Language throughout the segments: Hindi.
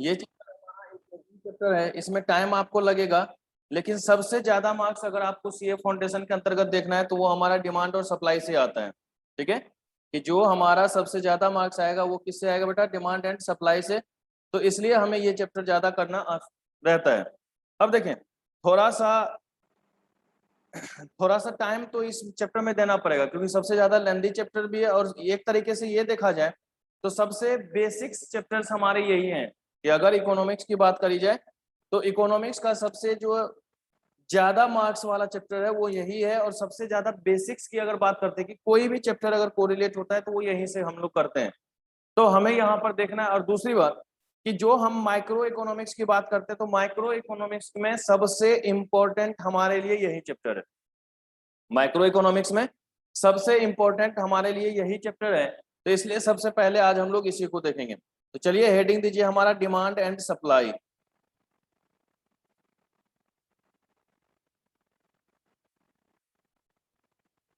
ये चैप्टर है, इसमें टाइम आपको लगेगा, लेकिन सबसे ज्यादा मार्क्स अगर आपको सीए फाउंडेशन के अंतर्गत देखना है तो वो हमारा डिमांड और सप्लाई से आता है। ठीक है, कि जो हमारा सबसे ज्यादा मार्क्स आएगा वो किससे आएगा बेटा? डिमांड एंड सप्लाई से। तो इसलिए हमें ये चैप्टर ज्यादा करना रहता है। अब देखें, थोड़ा सा थोड़ा सा टाइम तो इस चैप्टर में देना पड़ेगा, क्योंकि सबसे ज्यादा लेंथी चैप्टर भी है, और एक तरीके से ये देखा जाए तो सबसे बेसिक्स चैप्टर्स हमारे यही हैं कि अगर इकोनॉमिक्स की बात करी जाए तो इकोनॉमिक्स का सबसे जो ज्यादा मार्क्स वाला चैप्टर है वो यही है, और सबसे ज्यादा बेसिक्स की अगर बात करते हैं कि कोई भी चैप्टर अगर कोरिलेट होता है तो वो यहीं से हम लोग करते हैं। तो हमें यहाँ पर देखना है। और दूसरी बात कि जो हम माइक्रो इकोनॉमिक्स की बात करते हैं तो माइक्रो इकोनॉमिक्स में सबसे इंपॉर्टेंट हमारे लिए यही चैप्टर है। माइक्रो इकोनॉमिक्स में सबसे इंपॉर्टेंट हमारे लिए यही चैप्टर है, तो इसलिए सबसे पहले आज हम लोग इसी को देखेंगे। तो चलिए हेडिंग दीजिए हमारा डिमांड एंड सप्लाई।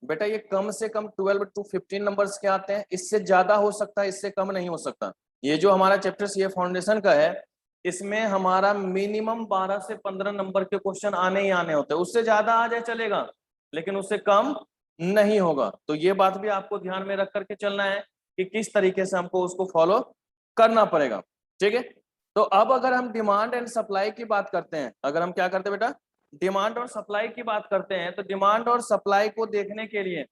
बेटा ये कम से कम 12 to 15 नंबर्स के आते हैं, इससे ज्यादा हो सकता है, इससे कम नहीं हो सकता। ये जो हमारा चैप्टर सीए फाउंडेशन का है इसमें हमारा मिनिमम 12 से 15 नंबर के क्वेश्चन आने ही आने होते हैं। उससे ज्यादा आ जाए चलेगा, लेकिन उससे कम नहीं होगा। तो ये बात भी आपको ध्यान में रख करके चलना है कि किस तरीके से हमको उसको फॉलो करना पड़ेगा। ठीक है, तो अब अगर हम डिमांड एंड सप्लाई की बात करते हैं, अगर हम क्या करते हैं बेटा, डिमांड और सप्लाई की बात करते हैं, तो डिमांड और सप्लाई को देखने के लिए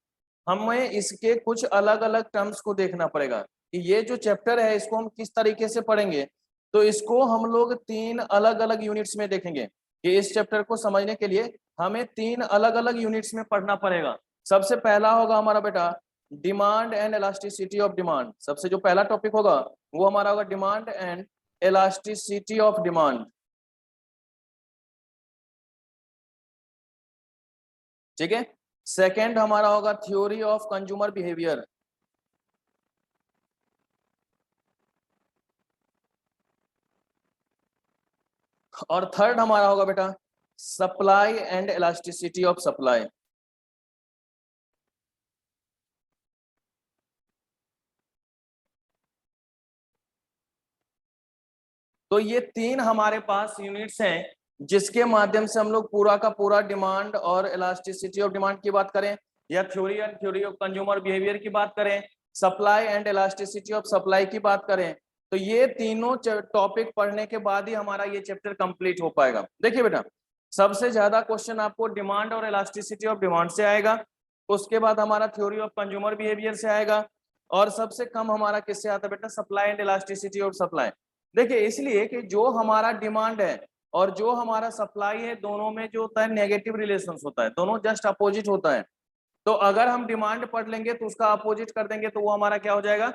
हमें इसके कुछ अलग अलग टर्म्स को देखना पड़ेगा कि ये जो चैप्टर है इसको हम किस तरीके से पढ़ेंगे। तो इसको हम लोग 3 अलग अलग यूनिट्स में देखेंगे कि इस चैप्टर को समझने के लिए हमें 3 अलग अलग यूनिट्स में पढ़ना पड़ेगा। सबसे पहला होगा हमारा बेटा demand and elasticity of demand. सबसे जो पहला टॉपिक होगा वो हमारा होगा demand and elasticity of demand. ठीक है, सेकेंड हमारा होगा थ्योरी ऑफ कंज्यूमर बिहेवियर। और थर्ड हमारा होगा बेटा supply and elasticity of supply. तो ये 3 हमारे पास यूनिट्स हैं जिसके माध्यम से हम लोग पूरा का पूरा डिमांड और इलास्टिसिटी ऑफ डिमांड की बात करें, या थ्योरी ऑफ कंज्यूमर बिहेवियर की बात करें, supply and elasticity of supply की बात करें, तो ये तीनों टॉपिक पढ़ने के बाद ही हमारा ये चैप्टर कंप्लीट हो पाएगा। देखिए बेटा, सबसे ज्यादा क्वेश्चन आपको डिमांड और इलास्टिसिटी ऑफ डिमांड से आएगा, उसके बाद हमारा थ्योरी ऑफ कंज्यूमर बिहेवियर से आएगा, और सबसे कम हमारा किससे आता है बेटा? Supply and elasticity of supply. देखिए इसलिए कि जो हमारा डिमांड है और जो हमारा सप्लाई है दोनों में जो होता है नेगेटिव रिलेशंस होता है, दोनों जस्ट अपोजिट होता है। तो अगर हम डिमांड पढ़ लेंगे तो उसका अपोजिट कर देंगे तो वो हमारा क्या हो जाएगा?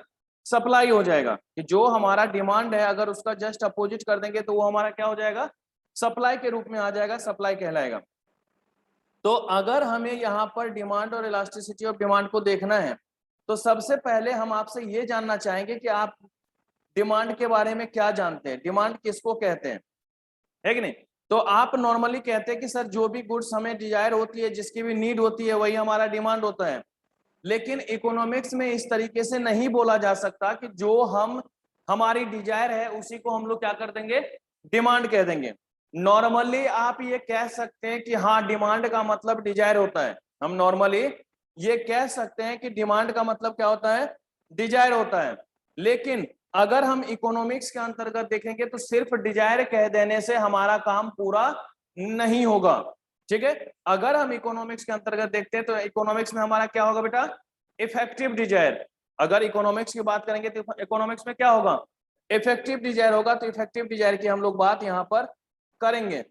सप्लाई हो जाएगा। कि जो हमारा डिमांड है अगर उसका जस्ट अपोजिट कर देंगे तो वो हमारा क्या हो जाएगा? सप्लाई के रूप में आ जाएगा, सप्लाई कहलाएगा। तो अगर हमें यहाँ पर डिमांड और इलास्टिसिटी ऑफ डिमांड को देखना है तो सबसे पहले हम आपसे ये जानना चाहेंगे कि आप डिमांड के बारे में क्या जानते हैं, डिमांड किसको कहते हैं, है कि नहीं? तो आप नॉर्मली कहते हैं कि सर जो भी गुड्स हमें डिजायर होती है, जिसकी भी नीड होती है, वही हमारा डिमांड होता है। लेकिन इकोनॉमिक्स में इस तरीके से नहीं बोला जा सकता कि जो हम हमारी डिजायर है उसी को हम लोग क्या कर देंगे? डिमांड कह देंगे। नॉर्मली आप ये कह सकते हैं कि हाँ डिमांड का मतलब डिजायर होता है, हम नॉर्मली ये कह सकते हैं कि डिमांड का मतलब क्या होता है? डिजायर होता है। लेकिन अगर हम इकोनॉमिक्स के अंतर्गत देखेंगे तो सिर्फ डिजायर कह देने से हमारा काम पूरा नहीं होगा। ठीक है, अगर हम इकोनॉमिक्स के अंतर्गत देखते हैं तो इकोनॉमिक्स में हमारा क्या होगा बेटा? Effective Dzire. अगर इकोनॉमिक्स की बात करेंगे तो इकोनॉमिक्स में क्या होगा? इफेक्टिव डिजायर होगा। तो इफेक्टिव डिजायर की हम लोग बात यहां पर करेंगे।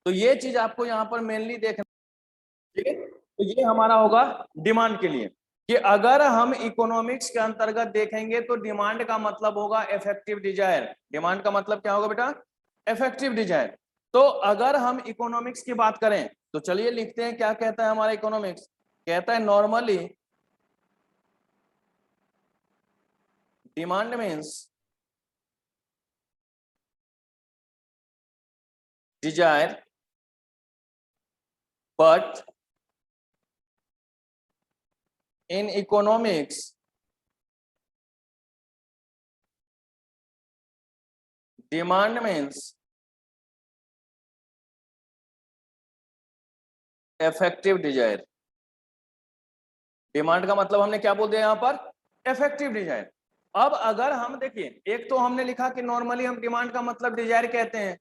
तो ये चीज आपको यहां पर मेनली देखना। ठीक है, तो ये हमारा होगा डिमांड के लिए कि अगर हम इकोनॉमिक्स के अंतर्गत देखेंगे तो डिमांड का मतलब होगा इफेक्टिव डिजायर। डिमांड का मतलब क्या होगा बेटा? Effective desire. तो अगर हम इकोनॉमिक्स की बात करें तो चलिए लिखते हैं क्या कहता है हमारा इकोनॉमिक्स। कहता है normally demand means desire but in economics demand means effective desire. Demand का मतलब हमने क्या बोल दिया यहां पर, इफेक्टिव डिजायर। अब अगर हम देखिए, एक तो हमने लिखा कि नॉर्मली हम डिमांड का मतलब डिजायर कहते हैं,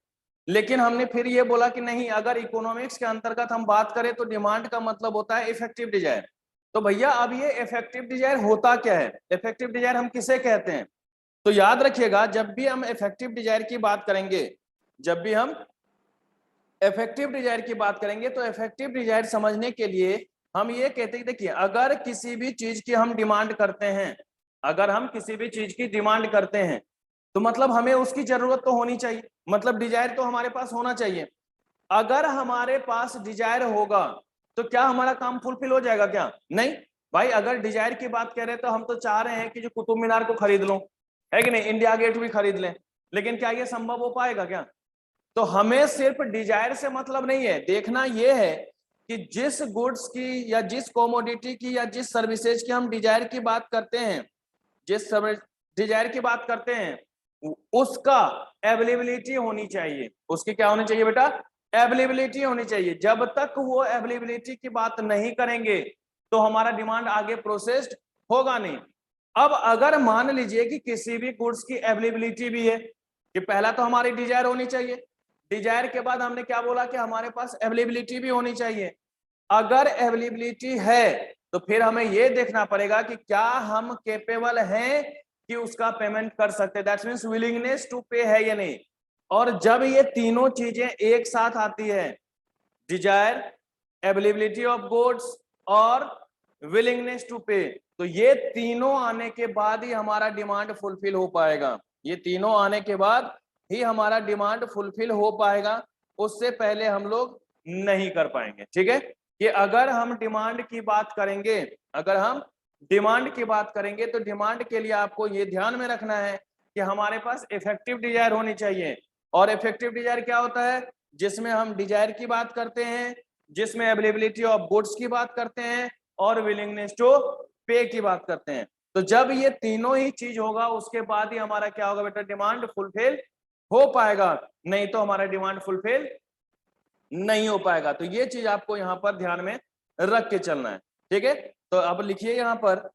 लेकिन हमने फिर ये बोला कि नहीं, अगर इकोनॉमिक्स के अंतर्गत हम बात करें तो डिमांड का मतलब होता है इफेक्टिव डिजायर। तो भैया अब ये इफेक्टिव डिजायर होता क्या है, इफेक्टिव डिजायर हम किसे कहते हैं? तो याद रखिएगा, जब भी हम इफेक्टिव डिजायर की बात करेंगे, जब भी हम इफेक्टिव डिजायर की बात करेंगे, तो इफेक्टिव डिजायर समझने के लिए हम ये कहते हैं, देखिए अगर किसी भी चीज की हम डिमांड करते हैं, अगर हम किसी भी चीज की डिमांड करते हैं, तो मतलब हमें उसकी जरूरत तो होनी चाहिए, मतलब डिजायर तो हमारे पास होना चाहिए। अगर हमारे पास डिजायर होगा तो क्या हमारा काम फुलफिल हो जाएगा क्या? नहीं भाई, अगर डिजायर की बात करें तो हम तो चाह रहे हैं कि जो कुतुब मीनार को खरीद लो, है कि नहीं, इंडिया गेट भी खरीद लें, लेकिन क्या ये संभव हो पाएगा क्या? तो हमें सिर्फ डिजायर से मतलब नहीं है, देखना यह है कि जिस गुड्स की या जिस कॉमोडिटी की या जिस सर्विसेज की हम डिजायर की बात करते हैं, जिस डिजायर की बात करते हैं, उसका अवेलेबिलिटी होनी चाहिए। उसकी क्या होनी चाहिए बेटा? अवेलेबिलिटी होनी चाहिए। जब तक वो अवेलेबिलिटी की बात नहीं करेंगे तो हमारा डिमांड आगे प्रोसेस्ड होगा नहीं। अब अगर मान लीजिए कि किसी भी गुड्स की अवेलेबिलिटी भी है, कि पहला तो हमारी डिजायर होनी चाहिए, डिजायर के बाद हमने क्या बोला कि हमारे पास अवेलेबिलिटी भी होनी चाहिए। अगर अवेलेबिलिटी है तो फिर हमें यह देखना पड़ेगा कि क्या हम केपेबल हैं कि उसका पेमेंट कर सकते हैं, दैट मींस विलिंगनेस टू पे है या नहीं। और जब ये तीनों चीजें एक साथ आती है, डिजायर, अवेलेबिलिटी ऑफ गुड्स और विलिंगनेस टू पे, तो ये तीनों आने के बाद ही हमारा डिमांड फुलफिल हो पाएगा। ये तीनों आने के बाद ही हमारा डिमांड फुलफिल हो पाएगा, उससे पहले हम लोग नहीं कर पाएंगे। ठीक है, कि अगर हम डिमांड की बात करेंगे, अगर हम डिमांड की बात करेंगे तो डिमांड के लिए आपको ये ध्यान में रखना है कि हमारे पास इफेक्टिव डिजायर होनी चाहिए। और इफेक्टिव डिजायर क्या होता है? जिसमें हम डिजायर की बात करते हैं, जिसमें अवेलेबिलिटी ऑफ गुड्स की बात करते हैं और विलिंगनेस टू पे की बात करते हैं। तो जब ये तीनों ही चीज होगा उसके बाद ही हमारा क्या होगा बेटा, डिमांड फुलफिल हो पाएगा, नहीं तो हमारा डिमांड फुलफिल नहीं हो पाएगा। तो ये चीज आपको यहां पर ध्यान में रख के चलना है। ठीक है, तो अब लिखिए यहां पर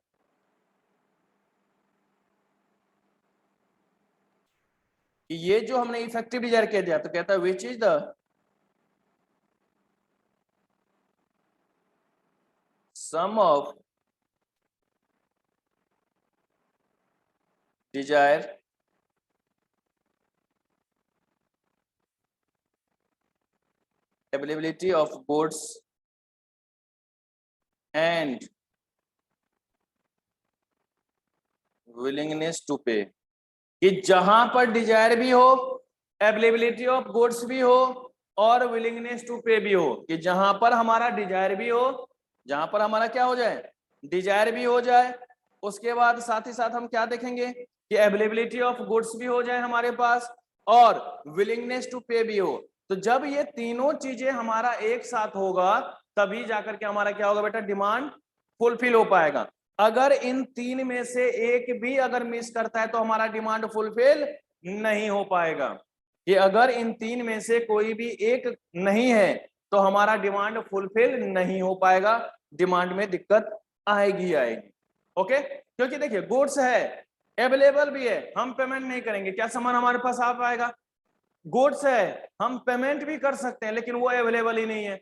कि ये जो हमने इफेक्टिव डिजायर कह दिया, तो कहता है which is the sum of desire availability of goods and willingness to pay। कि जहां पर डिजायर भी हो, अवेलेबिलिटी ऑफ गुड्स भी हो और विलिंगनेस टू पे भी हो, कि जहां पर हमारा डिजायर भी हो, जहां पर हमारा क्या हो जाए, डिजायर भी हो जाए, उसके बाद साथ ही साथ हम क्या देखेंगे कि अवेलेबिलिटी ऑफ गुड्स भी हो जाए हमारे पास और विलिंगनेस टू पे भी हो। तो जब ये तीनों चीजें हमारा एक साथ होगा तभी जाकर के हमारा क्या होगा बेटा, डिमांड फुलफिल हो पाएगा। अगर इन तीन में से एक भी अगर मिस करता है तो हमारा डिमांड फुलफिल नहीं हो पाएगा। कि अगर इन तीन में से कोई भी एक नहीं है तो हमारा डिमांड फुलफिल नहीं हो पाएगा, डिमांड में दिक्कत आएगी आएगी। ओके, क्योंकि देखिए गुड्स है, अवेलेबल भी है, हम पेमेंट नहीं करेंगे, क्या सामान हमारे पास आ पाएगा? गुड्स है, हम पेमेंट भी कर सकते हैं लेकिन वो अवेलेबल ही नहीं है,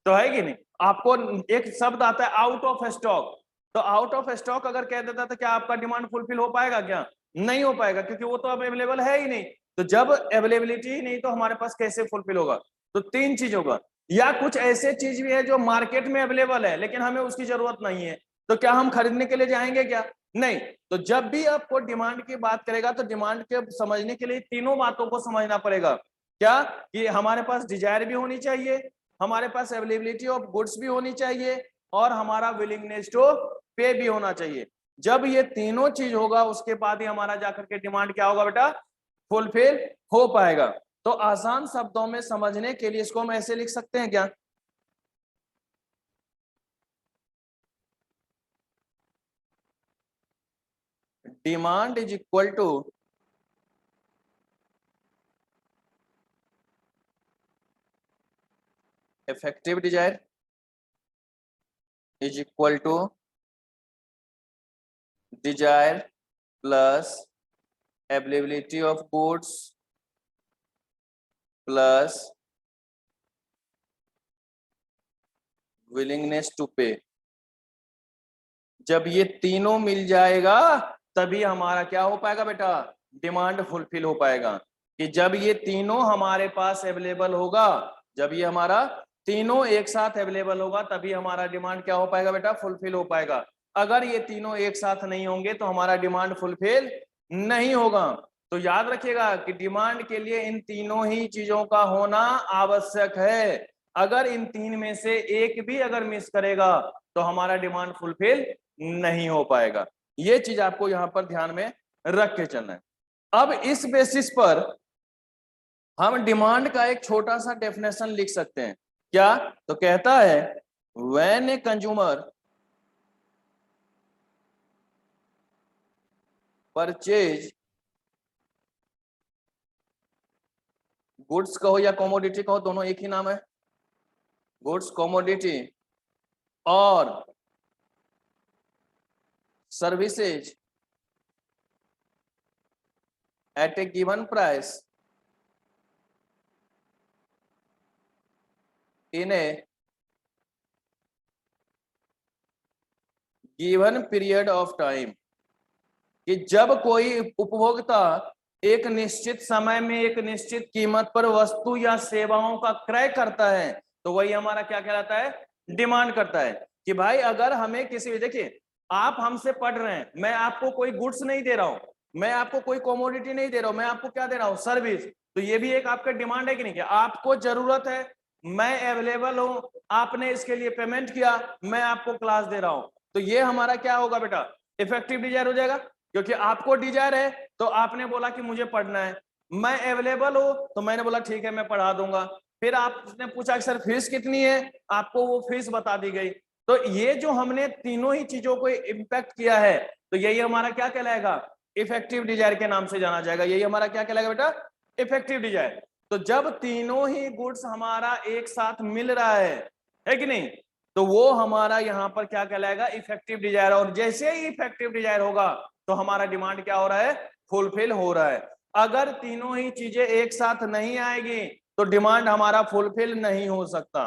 तो है कि नहीं? आपको एक शब्द आता है आउट ऑफ स्टॉक, तो आउट ऑफ स्टॉक अगर कह देता तो क्या आपका डिमांड फुलफिल हो पाएगा क्या? नहीं हो पाएगा, क्योंकि वो तो अब अवेलेबल है ही नहीं। तो जब अवेलेबिलिटी ही नहीं तो हमारे पास कैसे फुलफिल होगा? तो तीन चीज होगा, या कुछ ऐसे चीज भी है जो मार्केट में अवेलेबल है लेकिन हमें उसकी जरूरत नहीं है, तो क्या हम खरीदने के लिए जाएंगे क्या? नहीं। तो जब भी आपको डिमांड की बात करेगा तो डिमांड के समझने के लिए तीनों बातों को समझना पड़ेगा। क्या? कि हमारे पास डिजायर भी होनी चाहिए, हमारे पास अवेलेबिलिटी ऑफ गुड्स भी होनी चाहिए और हमारा विलिंगनेस टू पे भी होना चाहिए। जब ये तीनों चीज होगा उसके बाद ही हमारा जाकर के डिमांड क्या होगा बेटा, फुलफिल हो पाएगा। तो आसान शब्दों में समझने के लिए इसको हम ऐसे लिख सकते हैं क्या, demand is equal to effective desire is equal to desire plus availability of goods plus willingness to pay. जब ये तीनों मिल जाएगा तभी हमारा क्या हो पाएगा बेटा, डिमांड फुलफिल हो पाएगा। कि जब ये तीनों हमारे पास अवेलेबल होगा, जब ये हमारा तीनों एक साथ अवेलेबल होगा तभी हमारा डिमांड क्या हो पाएगा बेटा, फुलफिल हो पाएगा। अगर ये तीनों एक साथ नहीं होंगे तो हमारा डिमांड फुलफिल नहीं होगा। तो याद रखिएगा कि डिमांड के लिए इन तीनों ही चीजों का होना आवश्यक है। अगर इन तीन में से एक भी अगर मिस करेगा तो हमारा डिमांड फुलफिल नहीं हो पाएगा। ये चीज आपको यहां पर ध्यान में रख के चलना है। अब इस बेसिस पर हम डिमांड का एक छोटा सा डेफिनेशन लिख सकते हैं। क्या? तो कहता है when a consumer purchase goods कहो या कमोडिटी कहो, दोनों एक ही नाम है, गुड्स कमोडिटी और services at A given price in A given period of time. कि जब कोई उपभोक्ता एक निश्चित समय में एक निश्चित कीमत पर वस्तु या सेवाओं का क्रय करता है तो वही हमारा क्या कहलाता है, डिमांड करता है। कि भाई अगर हमें किसी, देखिए आप हमसे पढ़ रहे हैं, मैं आपको कोई गुड्स नहीं दे रहा हूं, मैं आपको कोई कमोडिटी नहीं दे रहा हूं, मैं आपको क्या दे रहा हूं, सर्विस। तो ये भी एक आपका डिमांड है कि नहीं, कि आपको जरूरत है, मैं अवेलेबल हूं, आपने इसके लिए पेमेंट किया, मैं आपको क्लास दे रहा हूं। तो ये हमारा क्या होगा बेटा, इफेक्टिव डिजायर हो जाएगा। क्योंकि आपको डिजायर है तो आपने बोला कि मुझे पढ़ना है, मैं अवेलेबल हूं तो मैंने बोला ठीक है मैं पढ़ा दूंगा। फिर आपने पूछा कि सर फीस कितनी है, आपको वो फीस बता दी गई। तो ये जो हमने तीनों ही चीजों को इम्पैक्ट किया है तो यही हमारा क्या कहलाएगा, इफेक्टिव डिजायर के नाम से जाना जाएगा। यही हमारा क्या कहलाएगा बेटा, इफेक्टिव डिजायर। तो जब तीनों ही गुड्स हमारा एक साथ मिल रहा है कि नहीं, तो वो हमारा यहां पर क्या कहलाएगा, इफेक्टिव डिजायर। और जैसे ही इफेक्टिव डिजायर होगा तो हमारा डिमांड क्या हो रहा है, फुलफिल हो रहा है। अगर तीनों ही चीजें एक साथ नहीं आएगी तो डिमांड हमारा फुलफिल नहीं हो सकता।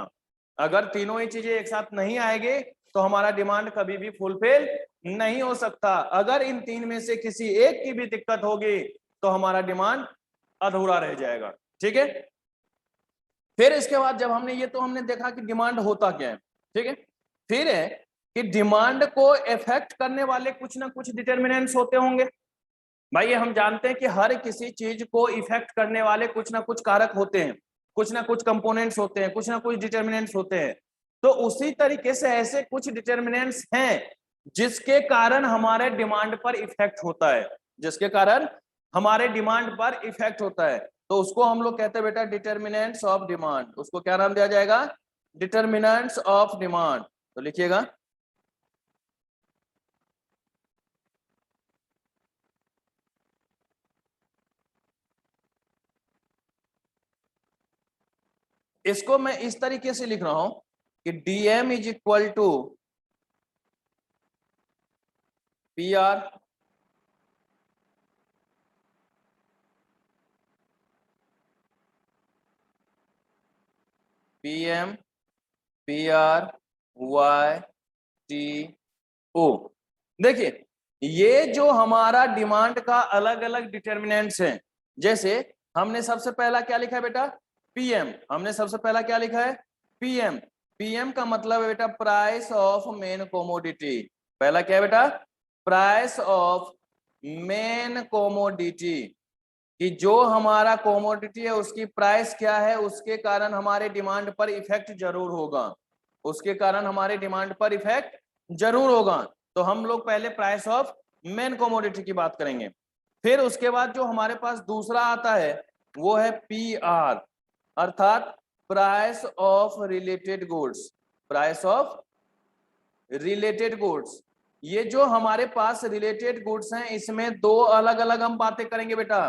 अगर तीनों ही चीजें एक साथ नहीं आएगी तो हमारा डिमांड कभी भी फुलफिल नहीं हो सकता। अगर इन तीन में से किसी एक की भी दिक्कत होगी तो हमारा डिमांड अधूरा रह जाएगा। ठीक है। फिर इसके बाद जब हमने ये, तो हमने देखा कि डिमांड होता क्या है, ठीक है। फिर है कि डिमांड को इफेक्ट करने वाले कुछ ना कुछ डिटरमिनेंट्स होते होंगे। भाई हम जानते हैं कि हर किसी चीज को इफेक्ट करने वाले कुछ ना कुछ कारक होते हैं, कुछ ना कुछ कंपोनेंट्स होते हैं, कुछ ना कुछ डिटरमिनेंट्स होते हैं। तो उसी तरीके से ऐसे कुछ डिटरमिनेंट्स हैं जिसके कारण हमारे डिमांड पर इफेक्ट होता है, जिसके कारण हमारे डिमांड पर इफेक्ट होता है। तो उसको हम लोग कहते हैं बेटा डिटरमिनेंट्स ऑफ डिमांड। उसको क्या नाम दिया जाएगा, डिटरमिनेंट्स ऑफ डिमांड। तो लिखिएगा इसको मैं इस तरीके से लिख रहा हूं कि DM is equal to P R PM P R Y T O. देखिए ये जो हमारा डिमांड का अलग अलग डिटर्मिनेंट्स हैं, जैसे हमने सबसे पहला क्या लिखा है बेटा, पीएम। हमने सबसे पहला क्या लिखा है, पीएम। पीएम का मतलब है बेटा प्राइस ऑफ मेन कोमोडिटी। पहला क्या है बेटा, प्राइस ऑफ मेन कोमोडिटी। कि जो हमारा कोमोडिटी है उसकी प्राइस क्या है, उसके कारण हमारे डिमांड पर इफेक्ट जरूर होगा, उसके कारण हमारे डिमांड पर इफेक्ट जरूर होगा। तो हम लोग पहले प्राइस ऑफ मेन कोमोडिटी की बात करेंगे। फिर उसके बाद जो हमारे पास दूसरा आता है वो है पी आर, अर्थात price of related goods. Price of related goods, ये जो हमारे पास रिलेटेड गुड्स हैं इसमें दो अलग अलग हम बातें करेंगे बेटा।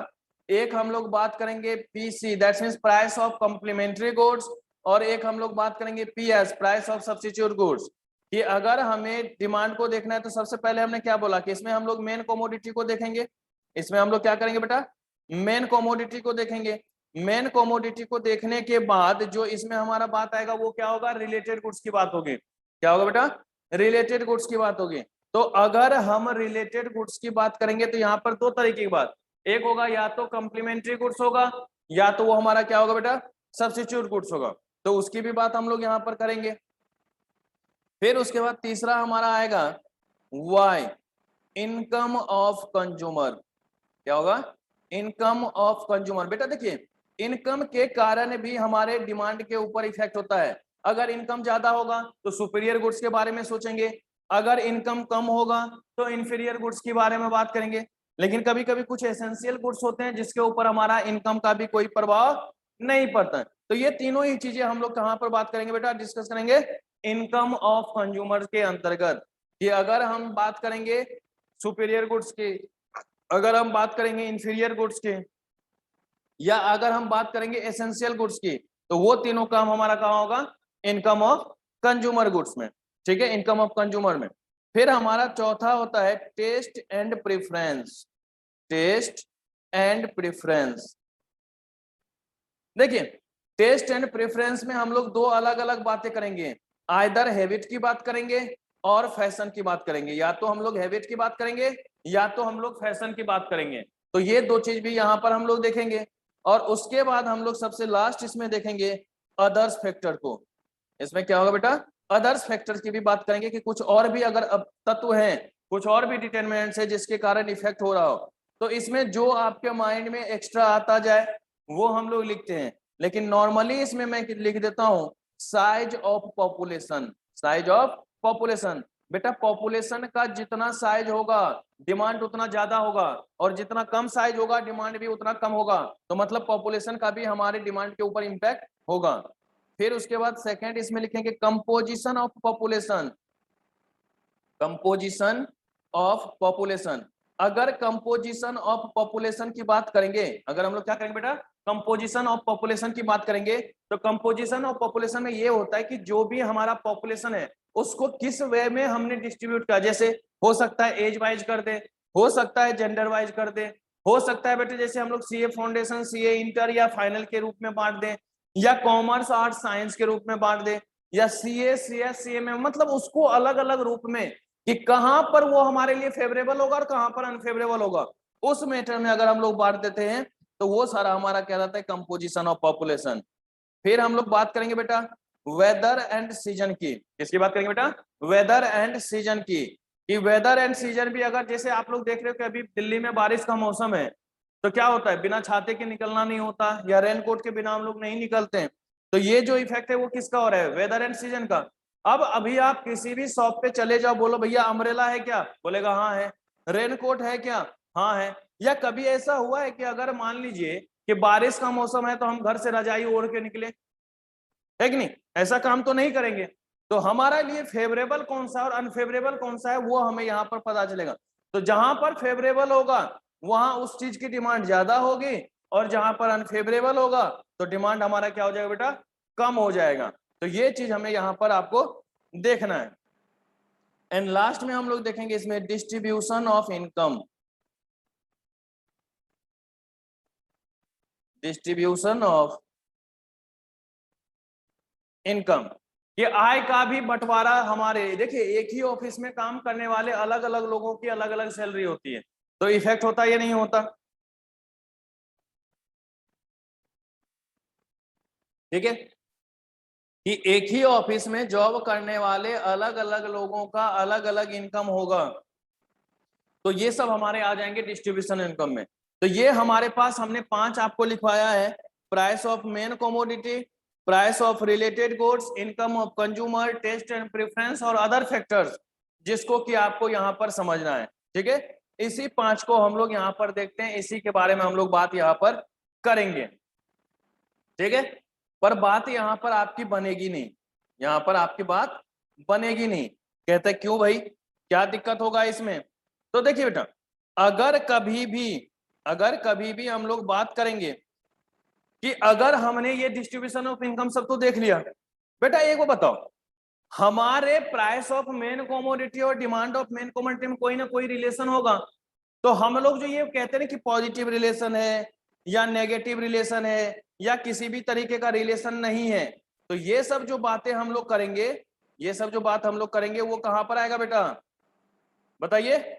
एक हम लोग बात करेंगे PC, that's means price of complementary goods, और एक हम लोग बात करेंगे PS, price of substitute goods, कि अगर हमें डिमांड को देखना है तो सबसे पहले हमने क्या बोला कि इसमें हम लोग मेन कमोडिटी को देखेंगे। इसमें हम लोग क्या करेंगे बेटा, मेन कमोडिटी को देखेंगे। मेन कमोडिटी को देखने के बाद जो इसमें हमारा बात आएगा वो क्या होगा, रिलेटेड गुड्स की बात होगी। क्या होगा बेटा, रिलेटेड गुड्स की बात होगी। तो अगर हम रिलेटेड गुड्स की बात करेंगे तो यहाँ पर दो तरीके की बात, एक होगा या तो कम्प्लीमेंट्री गुड्स होगा या तो वो हमारा क्या होगा बेटा, सब्स्टिट्यूट गुड्स होगा। तो उसकी भी बात हम लोग यहाँ पर करेंगे। फिर उसके बाद तीसरा हमारा आएगा वाई, इनकम ऑफ कंज्यूमर। क्या होगा, इनकम ऑफ कंज्यूमर। बेटा देखिए, इनकम के कारण भी हमारे डिमांड के ऊपर इफेक्ट होता है। अगर इनकम ज्यादा होगा तो सुपीरियर गुड्स के बारे में सोचेंगे, अगर इनकम कम होगा तो इंफीरियर गुड्स के बारे में बात करेंगे। लेकिन कभी कभी कुछ एसेंशियल गुड्स होते हैं जिसके ऊपर हमारा इनकम का भी कोई प्रभाव नहीं पड़ता है। तो ये तीनों ही चीजें हम लोग कहां पर बात करेंगे बेटा, डिस्कस करेंगे इनकम ऑफ कंज्यूमर के अंतर्गत। कि अगर हम बात करेंगे सुपीरियर गुड्स की, अगर हम बात करेंगे इंफीरियर गुड्स की, या अगर हम बात करेंगे एसेंशियल गुड्स की, तो वो तीनों काम हमारा कहां होगा, इनकम ऑफ कंज्यूमर गुड्स में। ठीक है, इनकम ऑफ कंज्यूमर में। फिर हमारा चौथा होता है taste and preference. Taste and preference, देखिए टेस्ट एंड प्रेफरेंस में हम लोग दो अलग अलग बातें करेंगे, आइदर हैबिट की बात करेंगे और फैशन की बात करेंगे। या तो हम लोग हैबिट की बात करेंगे या तो हम लोग फैशन की बात करेंगे। तो ये दो चीज भी यहाँ पर हम लोग देखेंगे। और उसके बाद हम लोग सबसे लास्ट इसमें देखेंगे अदर्स फैक्टर को। इसमें क्या होगा बेटा, अदर्स फैक्टर्स की भी बात करेंगे कि कुछ और भी अगर तत्व हैं, कुछ और भी डिटरमिनेंट्स है जिसके कारण इफेक्ट हो रहा हो। तो इसमें जो आपके माइंड में एक्स्ट्रा आता जाए वो हम लोग लिखते हैं। लेकिन नॉर्मली इसमें मैं लिख देता हूं size of population. Size of population, बेटा पॉपुलेशन का जितना साइज होगा डिमांड उतना ज्यादा होगा, और जितना कम साइज होगा डिमांड भी उतना कम होगा। तो मतलब पॉपुलेशन का भी हमारे डिमांड के ऊपर इंपैक्ट होगा। फिर उसके बाद सेकंड इसमें लिखेंगे composition of population. Composition of population, अगर कंपोजिशन ऑफ पॉपुलेशन की बात करेंगे, अगर हम लोग क्या करेंगे बेटा, कंपोजिशन ऑफ पॉपुलेशन की बात करेंगे, तो कंपोजिशन ऑफ पॉपुलेशन में ये होता है कि जो भी हमारा पॉपुलेशन है उसको किस वे में हमने डिस्ट्रीब्यूट किया। जैसे हो सकता है एज वाइज कर दे, हो सकता है जेंडर वाइज कर दे, हो सकता है बेटे जैसे हम लोग सीए फाउंडेशन, सीए इंटर या फाइनल के रूप में बांट दें, या कॉमर्स आर्ट्स साइंस के रूप में बांट दे, या सीए सीएस सीए में, मतलब उसको अलग अलग रूप में कि कहां पर वो हमारे लिए फेवरेबल होगा और कहां पर अनफेवरेबल होगा, उस मैटर में अगर हम लोग बांट देते हैं तो वो सारा हमारा क्या रहता है, कंपोजिशन ऑफ पॉपुलेशन। फिर हम लोग बात करेंगे बेटा वेदर एंड सीजन की। किसकी बात करेंगे बेटा, वेदर एंड सीजन की। कि वेदर एंड सीजन भी अगर जैसे आप लोग देख रहे हो कि अभी दिल्ली में बारिश का मौसम है, तो क्या होता है, बिना छाते के निकलना नहीं होता, या रेनकोट के बिना हम लोग नहीं निकलते हैं। तो ये जो इफेक्ट है वो किसका हो रहा है, वेदर एंड सीजन का। अब अभी आप किसी भी शॉप पे चले जाओ, बोलो भैया अम्ब्रेला है क्या, बोलेगा हाँ है। रेनकोट है क्या, हाँ है। या कभी ऐसा हुआ है कि अगर मान लीजिए कि बारिश का मौसम है तो हम घर से रजाई ओढ़ के निकले, है कि नहीं, ऐसा काम तो नहीं करेंगे। तो हमारा लिए फेवरेबल कौन सा और अनफेवरेबल कौन सा है वो हमें यहाँ पर पता चलेगा। तो जहां पर फेवरेबल होगा वहां उस चीज की डिमांड ज्यादा होगी, और जहां पर अनफेवरेबल होगा तो डिमांड हमारा क्या हो जाएगा बेटा, कम हो जाएगा। तो ये चीज हमें यहाँ पर आपको देखना है। एंड लास्ट में हम लोग देखेंगे इसमें distribution of income. Distribution of income, कि आय का भी बंटवारा हमारे, देखिए एक ही ऑफिस में काम करने वाले अलग अलग लोगों की अलग अलग सैलरी होती है, तो इफेक्ट होता है या नहीं होता। ठीक है, कि एक ही ऑफिस में जॉब करने वाले अलग अलग लोगों का अलग अलग इनकम होगा, तो ये सब हमारे आ जाएंगे डिस्ट्रीब्यूशन इनकम में। तो ये हमारे पास हमने 5 आपको लिखवाया है, price of main commodity, price of related goods, income of consumer, taste and preference और अदर फैक्टर्स, जिसको कि आपको यहाँ पर समझना है। ठीक है, इसी 5 को हम लोग यहाँ पर देखते हैं, इसी के बारे में हम लोग बात यहाँ पर करेंगे। ठीक है, पर बात यहाँ पर आपकी बनेगी नहीं, यहाँ पर आपकी बात बनेगी नहीं। कहते क्यों भाई, क्या दिक्कत होगा इसमें। तो देखिए बेटा, अगर कभी भी हम लोग बात करेंगे कि अगर हमने ये डिस्ट्रीब्यूशन ऑफ इनकम सब तो देख लिया, बेटा एक वो बताओ, हमारे प्राइस ऑफ मेन कमोडिटी और डिमांड ऑफ मेन कमोडिटी में कोई ना कोई रिलेशन होगा। तो हम लोग जो ये कहते हैं ना कि पॉजिटिव रिलेशन है या नेगेटिव रिलेशन है या किसी भी तरीके का रिलेशन नहीं है, तो ये सब जो बातें हम लोग करेंगे, ये सब जो बात हम लोग करेंगे वो कहां पर आएगा बेटा, बताइए।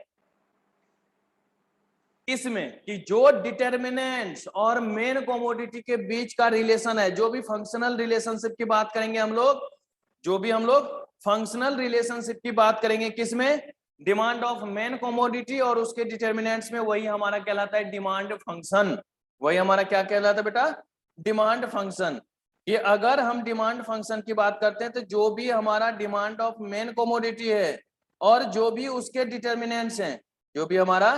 इसमें कि जो डिटर्मिनेंट्स और मेन कमोडिटी के बीच का रिलेशन है, जो भी फंक्शनल रिलेशनशिप की बात करेंगे हम लोग, जो भी हम लोग फंक्शनल रिलेशनशिप की बात करेंगे किसमें, डिमांड ऑफ मेन कमोडिटी और उसके डिटर्मिनेंट्स में, वही हमारा कहलाता है डिमांड फंक्शन। वही हमारा क्या कहलाता है बेटा, डिमांड फंक्शन। कि अगर हम डिमांड फंक्शन की बात करते हैं तो जो भी हमारा डिमांड ऑफ मेन कमोडिटी है और जो भी उसके डिटर्मिनेंट्स हैं, जो भी हमारा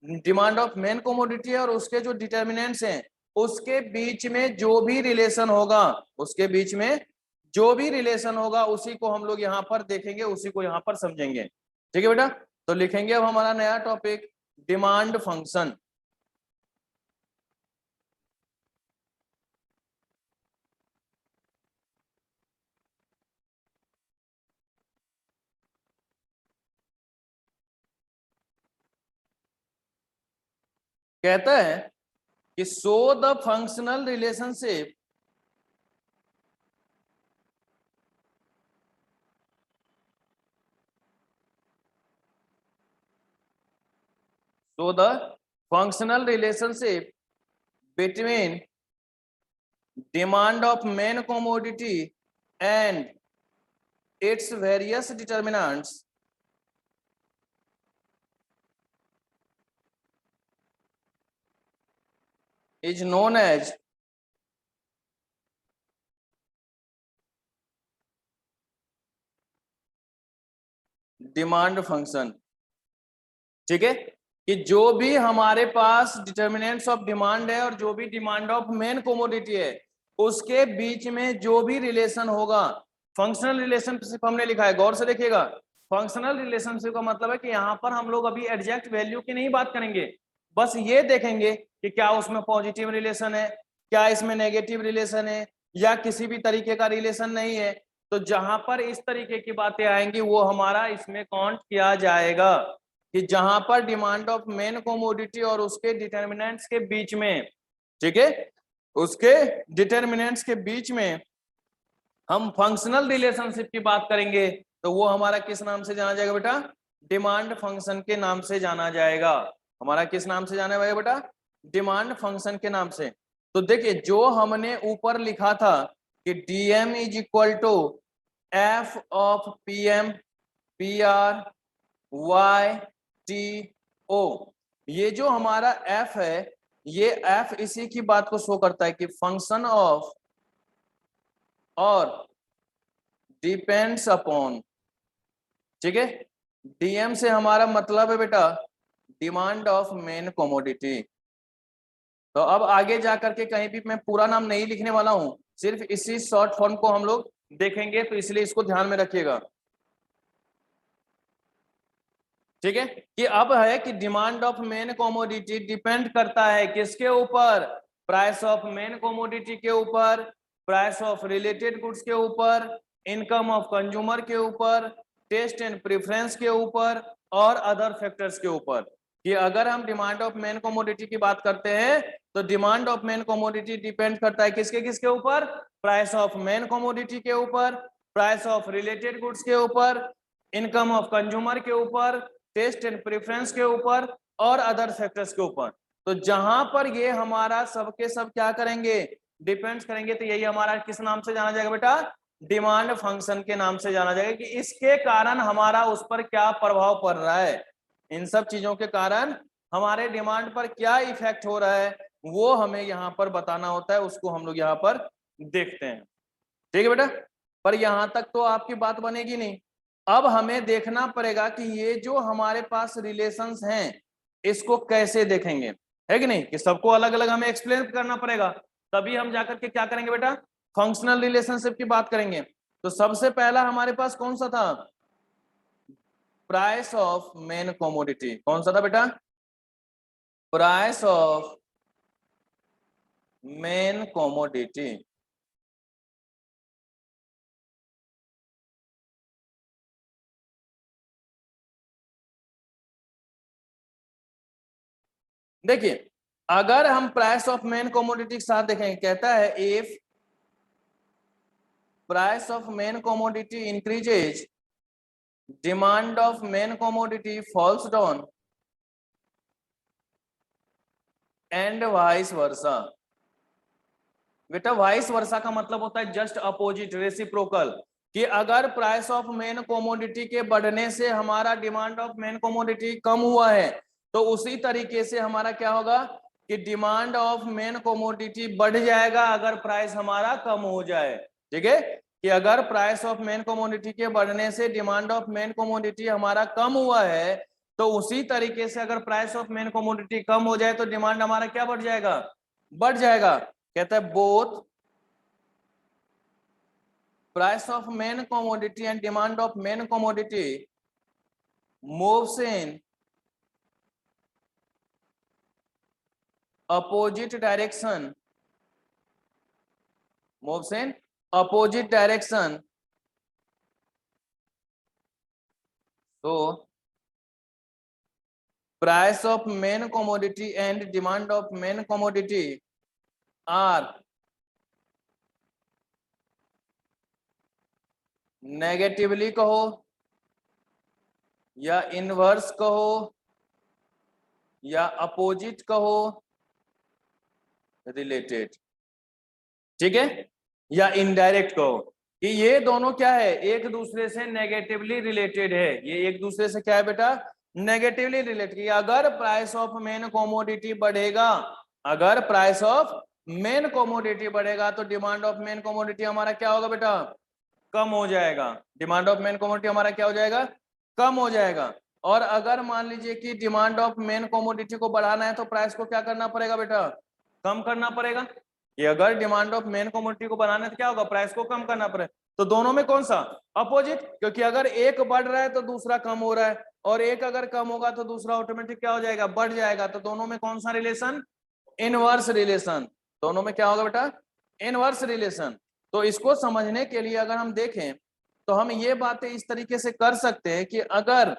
डिमांड ऑफ मेन कमोडिटी है और उसके जो डिटर्मिनेंट्स हैं, उसके बीच में जो भी रिलेशन होगा, उसके बीच में जो भी रिलेशन होगा उसी को हम लोग यहाँ पर देखेंगे, उसी को यहाँ पर समझेंगे। ठीक है बेटा, तो लिखेंगे अब हमारा नया टॉपिक डिमांड फंक्शन। कहता है कि show the functional relationship so the functional relationship between demand of main commodity and its various determinants is known as demand function. ठीक है, कि जो भी हमारे पास डिटर्मिनेंट्स ऑफ डिमांड है और जो भी डिमांड ऑफ मेन कमोडिटी है, उसके बीच में जो भी रिलेशन होगा, फंक्शनल रिलेशनशिप हमने लिखा है, गौर से देखिएगा। फंक्शनल रिलेशनशिप का मतलब है कि यहाँ पर हम लोग अभी एग्जैक्ट वैल्यू की नहीं बात करेंगे, बस ये देखेंगे कि क्या उसमें पॉजिटिव रिलेशन है, क्या इसमें नेगेटिव रिलेशन है, या किसी भी तरीके का रिलेशन नहीं है। तो जहां पर इस तरीके की बातें आएंगी वो हमारा इसमें काउंट किया जाएगा, कि जहां पर डिमांड ऑफ मेन कमोडिटी और उसके डिटर्मिनेंट्स के बीच में, ठीक है, उसके डिटर्मिनेंट्स के बीच में हम फंक्शनल रिलेशनशिप की बात करेंगे, तो वो हमारा किस नाम से जाना जाएगा बेटा, डिमांड फंक्शन के नाम से जाना जाएगा। हमारा किस नाम से जाना जाएगा बेटा, डिमांड फंक्शन के नाम से। तो देखिए जो हमने ऊपर लिखा था कि DM is equal to F of PM P R Y T O, ये जो हमारा एफ है, ये एफ इसी की बात को शो करता है कि फंक्शन ऑफ और डिपेंड्स अपॉन। ठीक है, डीएम से हमारा मतलब है बेटा डिमांड ऑफ मेन कमोडिटी। तो अब आगे जाकर के कहीं भी मैं पूरा नाम नहीं लिखने वाला हूं, सिर्फ इसी शॉर्ट फॉर्म को हम लोग देखेंगे, तो इसलिए इसको ध्यान में रखिएगा। ठीक है, कि अब है कि demand of main commodity depend करता है किसके ऊपर, प्राइस ऑफ मेन कमोडिटी के ऊपर, प्राइस ऑफ रिलेटेड गुड्स के ऊपर, इनकम ऑफ कंज्यूमर के ऊपर, टेस्ट एंड प्रेफरेंस के ऊपर और अदर फैक्टर्स के ऊपर। कि अगर हम डिमांड ऑफ मेन कमोडिटी की बात करते हैं तो demand of main commodity depend करता है किसके किसके ऊपर, प्राइस ऑफ मेन कमोडिटी के ऊपर, प्राइस ऑफ रिलेटेड गुड्स के ऊपर, इनकम ऑफ कंज्यूमर के ऊपर, टेस्ट एंड प्रेफरेंस के ऊपर और अदर फैक्टर्स के ऊपर। तो जहां पर ये हमारा सबके सब क्या करेंगे, डिपेंड्स करेंगे, तो यही हमारा किस नाम से जाना जाएगा बेटा, डिमांड फंक्शन के नाम से जाना जाएगा। कि इसके कारण हमारा उस पर क्या प्रभाव पड़ रहा है, इन सब चीजों के कारण हमारे डिमांड पर क्या इफेक्ट हो रहा है, वो हमें यहाँ पर बताना होता है, उसको हम लोग यहाँ पर देखते हैं। ठीक है बेटा, पर यहां तक तो आपकी बात बनेगी नहीं। अब हमें देखना पड़ेगा कि ये जो हमारे पास रिलेशंस हैं इसको कैसे देखेंगे, है कि नहीं, कि सबको अलग अलग हमें एक्सप्लेन करना पड़ेगा, तभी हम जाकर के क्या करेंगे बेटा, फंक्शनल रिलेशनशिप की बात करेंगे। तो सबसे पहला हमारे पास कौन सा था, प्राइस ऑफ मेन कमोडिटी। कौन सा था बेटा, प्राइस ऑफ मेन कॉमोडिटी। देखिए अगर हम प्राइस ऑफ मेन कॉमोडिटी के साथ देखेंगे, कहता है if price of main commodity increases, demand of main commodity falls down and vice वर्सा। बेटा वाइस वर्सा का मतलब होता है जस्ट अपोजिट, रेसिप्रोकल, कि अगर प्राइस ऑफ मेन कॉमोडिटी के बढ़ने से हमारा डिमांड ऑफ मेन कॉमोडिटी कम हुआ है, तो उसी तरीके से हमारा क्या होगा कि डिमांड ऑफ मेन कॉमोडिटी बढ़ जाएगा अगर प्राइस हमारा कम हो जाए। ठीक है, कि अगर प्राइस ऑफ मेन कॉमोडिटी के बढ़ने से डिमांड ऑफ मेन कॉमोडिटी हमारा कम हुआ है, तो उसी तरीके से अगर प्राइस ऑफ मेन कॉमोडिटी कम हो जाए तो डिमांड हमारा क्या बढ़ जाएगा, बढ़ जाएगा। कहता है both price of main commodity and demand of main commodity moves in opposite direction, moves in opposite direction, so price of main commodity and demand of main commodity are negatively कहो या इनवर्स कहो या अपोजिट कहो, रिलेटेड। ठीक है, या इनडायरेक्ट कहो कि ये दोनों क्या है, एक दूसरे से नेगेटिवली रिलेटेड है। ये एक दूसरे से क्या है बेटा, नेगेटिवली रिलेटेड। कि अगर प्राइस ऑफ मेन कॉमोडिटी बढ़ेगा, अगर प्राइस ऑफ मेन कॉमोडिटी बढ़ेगा तो डिमांड ऑफ मेन कॉमोडिटी हमारा क्या होगा बेटा, कम हो जाएगा। डिमांड ऑफ मेन कॉमोडिटी हमारा क्या हो जाएगा, कम हो जाएगा। और अगर मान लीजिए कि डिमांड ऑफ मेन कॉमोडिटी को बढ़ाना है तो प्राइस को क्या करना पड़ेगा बेटा, कम करना पड़ेगा। कि अगर डिमांड ऑफ मेन कॉमोडिटी को बढ़ाना है तो क्या होगा, प्राइस को कम करना पड़ेगा। तो दोनों में कौन सा, अपोजिट, क्योंकि अगर एक बढ़ रहा है तो दूसरा कम हो रहा है, और एक अगर कम होगा तो दूसरा ऑटोमेटिक क्या हो जाएगा, बढ़ जाएगा। तो दोनों में कौन सा रिलेशन, इनवर्स रिलेशन। दोनों में क्या होगा बेटा, इनवर्स रिलेशन। तो इसको समझने के लिए अगर हम देखें तो हम ये बातें इस तरीके से कर सकते हैं कि अगर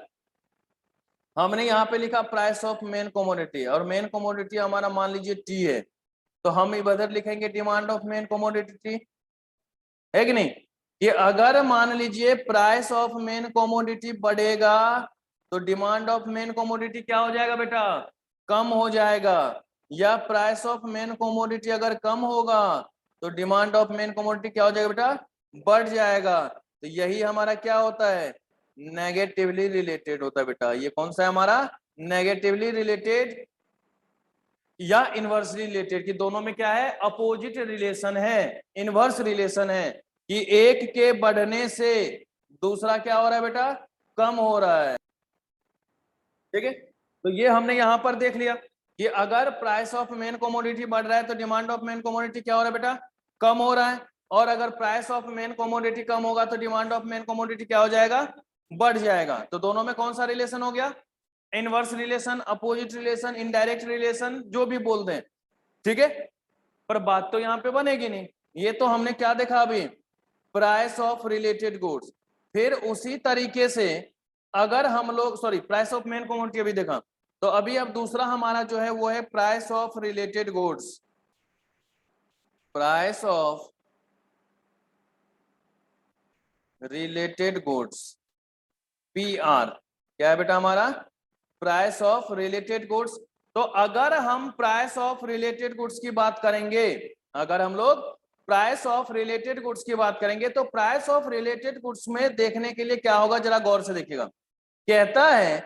हमने यहाँ पे लिखा प्राइस ऑफ मेन कमोडिटी और मेन कमोडिटी हमारा मान लीजिए टी है, तो हम इधर लिखेंगे demand of main commodity T, है कि नहीं। कि अगर मान लीजिए प्राइस ऑफ मेन कमोडिटी बढ़ेगा तो डिमांड ऑफ मेन कमोडिटी क्या हो जाएगा बेटा, कम हो जाएगा। या प्राइस ऑफ मेन कमोडिटी अगर कम होगा तो डिमांड ऑफ मेन कमोडिटी क्या हो जाएगा बेटा, बढ़ जाएगा। तो यही हमारा क्या होता है, नेगेटिवली रिलेटेड होता है बेटा। ये कौन सा है हमारा, नेगेटिवली रिलेटेड या इनवर्सली रिलेटेड। कि दोनों में क्या है, अपोजिट रिलेशन है, इनवर्स रिलेशन है। कि एक के बढ़ने से दूसरा क्या हो रहा है बेटा, कम हो रहा है। ठीक है, तो ये हमने यहां पर देख लिया कि अगर प्राइस ऑफ मेन कमोडिटी बढ़ रहा है तो डिमांड ऑफ मेन कमोडिटी क्या हो रहा है बेटा, कम हो रहा है। और अगर प्राइस ऑफ मेन कमोडिटी कम होगा तो डिमांड ऑफ मेन कमोडिटी क्या हो जाएगा, बढ़ जाएगा। तो दोनों में कौन सा रिलेशन हो गया, inverse relation, opposite relation, indirect relation, जो भी बोल दें। ठीक है, पर बात तो यहां पे बनेगी नहीं। ये तो हमने क्या देखा अभी, प्राइस ऑफ रिलेटेड गुड्स। फिर उसी तरीके से अगर हम लोग प्राइस ऑफ मेन कमोडिटी अभी देखा, तो अभी अब दूसरा हमारा जो है वो है price of related goods. Price of related goods, PR, क्या है बेटा हमारा, प्राइस ऑफ रिलेटेड गुड्स। तो अगर हम प्राइस ऑफ रिलेटेड गुड्स की बात करेंगे, अगर हम लोग प्राइस ऑफ रिलेटेड गुड्स की बात करेंगे तो प्राइस ऑफ रिलेटेड गुड्स में देखने के लिए क्या होगा, जरा गौर से देखिएगा। कहता है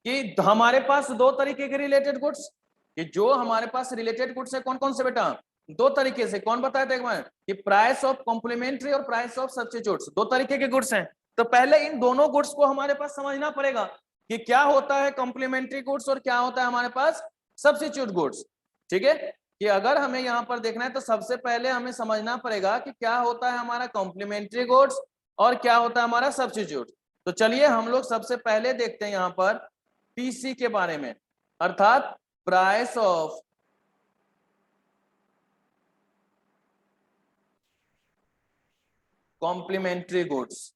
कि हमारे पास दो तरीके के रिलेटेड गुड्स, कि जो हमारे पास रिलेटेड गुड्स है कौन कौन से बेटा, दो तरीके से। कौन बताया था एक बार, कि प्राइस ऑफ कॉम्प्लीमेंट्री और प्राइस ऑफ सब्स्टिट्यूट्स, दो तरीके के गुड्स हैं। तो पहले इन दोनों गुड्स को हमारे पास समझना पड़ेगा कि क्या होता है कॉम्प्लीमेंट्री गुड्स और क्या होता है हमारे पास सब्स्टिट्यूट गुड्स। ठीक है, कि अगर हमें यहां पर देखना है तो सबसे पहले हमें समझना पड़ेगा कि क्या होता है हमारा कॉम्प्लीमेंट्री गुड्स और क्या होता है हमारा सब्स्टिट्यूट। तो चलिए हम लोग सबसे पहले देखते हैं यहां पर पीसी के बारे में, अर्थात प्राइस ऑफ कॉम्प्लीमेंट्री गुड्स।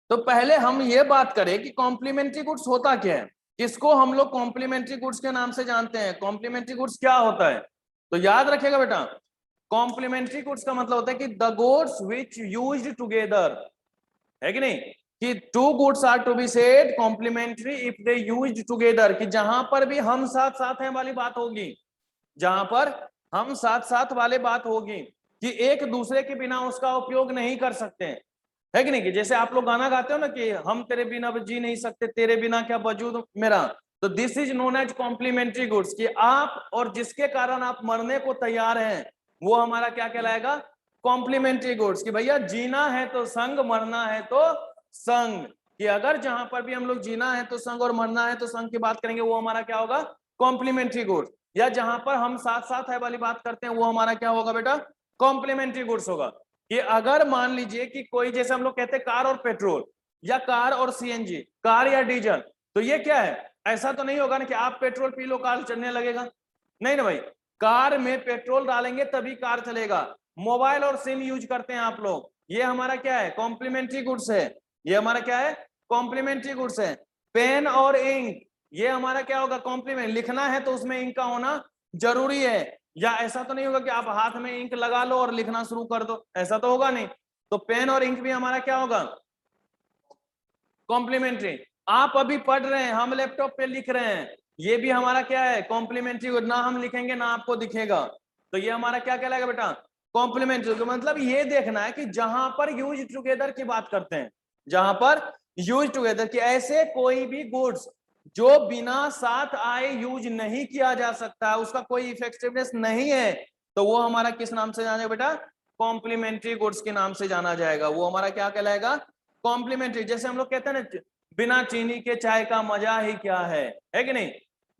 तो पहले हम ये बात करें कि कॉम्प्लीमेंट्री गुड्स होता क्या है, किसको हम लोग कॉम्प्लीमेंट्री गुड्स के नाम से जानते हैं, कॉम्प्लीमेंट्री गुड्स क्या होता है। तो याद रखिएगा बेटा, कॉम्प्लीमेंट्री गुड्स का मतलब होता है कि the goods which used together, है कि नहीं, कि two goods are to be said complementary if they used together, कि जहां पर भी हम साथ साथ हैं वाली बात होगी, जहां पर हम साथ साथ वाले बात होगी कि एक दूसरे के बिना उसका उपयोग नहीं कर सकते हैं, है कि नहीं। कि जैसे आप लोग गाना गाते हो ना कि हम तेरे बिना जी नहीं सकते, तेरे बिना क्या वजूद मेरा, तो this is known as complementary goods, कि आप और जिसके कारण आप मरने को तैयार हैं वो हमारा क्या कहलाएगा, कॉम्प्लीमेंट्री गुड्स। कि भैया जीना है तो संग, मरना है तो संग, कि अगर जहां पर भी हम लोग जीना है तो संग और मरना है तो संग की बात करेंगे, वो हमारा क्या होगा, कॉम्प्लीमेंट्री गुड्स। या जहां पर हम साथ साथ है वाली बात करते हैं वो हमारा क्या होगा बेटा, कॉम्प्लीमेंट्री गुड्स होगा। कि अगर मान लीजिए कि कोई, जैसे हम लोग कहते हैं कार और पेट्रोल, या कार और सीएनजी, कार या डीजल, तो ये क्या है, ऐसा तो नहीं होगा ना कि आप पेट्रोल पी लो कार चलने लगेगा, नहीं ना भाई, कार में पेट्रोल डालेंगे तभी कार चलेगा। मोबाइल और सिम यूज करते हैं आप लोग, ये हमारा क्या है, कॉम्प्लीमेंट्री गुड्स है, ये हमारा क्या है, कॉम्प्लीमेंट्री गुड्स है। पेन और इंक, ये हमारा क्या होगा, कॉम्प्लीमेंट, लिखना है तो उसमें इंक का होना जरूरी है, या ऐसा तो नहीं होगा कि आप हाथ में इंक लगा लो और लिखना शुरू कर दो, ऐसा तो होगा नहीं। तो पेन और इंक भी हमारा क्या होगा, कॉम्प्लीमेंट्री। आप अभी पढ़ रहे हैं, हम लैपटॉप पे लिख रहे हैं, ये भी हमारा क्या है, कॉम्प्लीमेंट्री गुड, ना हम लिखेंगे ना आपको दिखेगा, तो ये हमारा क्या कहलाएगा बेटा, कॉम्प्लीमेंट्री। तो मतलब ये देखना है कि जहां पर यूज टुगेदर की बात करते हैं, जहां पर यूज टुगेदर, कि ऐसे कोई भी गुड्स जो बिना साथ आए यूज नहीं किया जा सकता, उसका कोई इफेक्टिवनेस नहीं है, तो वो हमारा किस नाम से जाना बेटा, कॉम्प्लीमेंट्री गुड्स के नाम से जाना जाएगा, वो हमारा क्या कहलाएगा, कॉम्प्लीमेंट्री। जैसे हम लोग कहते हैं ना, बिना चीनी के चाय का मजा ही क्या है कि नहीं,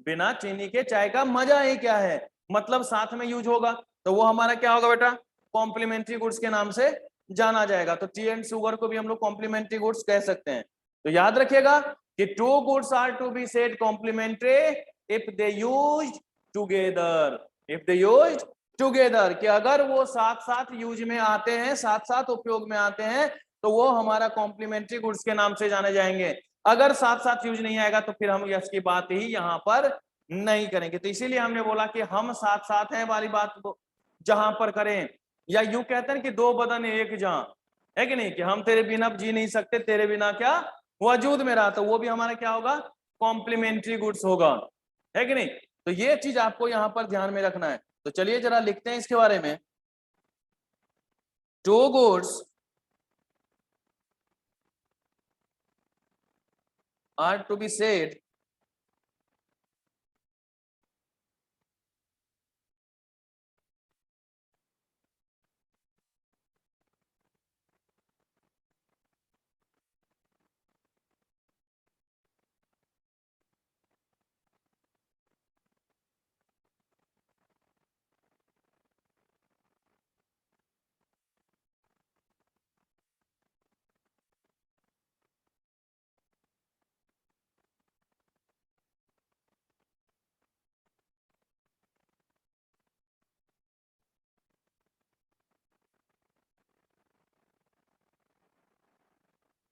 बिना चीनी के चाय का मजा ही क्या है, मतलब साथ में यूज होगा, तो वो हमारा क्या होगा बेटा, कॉम्प्लीमेंट्री गुड्स के नाम से जाना जाएगा। तो टी एंड शुगर को भी हम लोग कॉम्प्लीमेंट्री गुड्स कह सकते हैं। तो याद रखिएगा कि two goods are to be said complementary if they use together, if they use together, कि अगर वो साथ साथ यूज में आते हैं, साथ साथ उपयोग में आते हैं, तो वो हमारा कॉम्प्लीमेंट्री गुड्स के नाम से जाने जाएंगे। अगर साथ साथ यूज नहीं आएगा तो फिर हम यश की बात ही यहां पर नहीं करेंगे। तो इसीलिए हमने बोला कि हम साथ साथ हैं वाली बात को जहां पर करें, या यूं कहते हैं कि दो बदन एक जहां, है कि नहीं, कि हम तेरे बिना जी नहीं सकते, तेरे बिना क्या वजूद में रहा, तो वो भी हमारा क्या होगा, कॉम्प्लीमेंट्री गुड्स होगा, है कि नहीं। तो ये चीज आपको यहां पर ध्यान में रखना है। तो चलिए जरा लिखते हैं इसके बारे में, two goods are to be said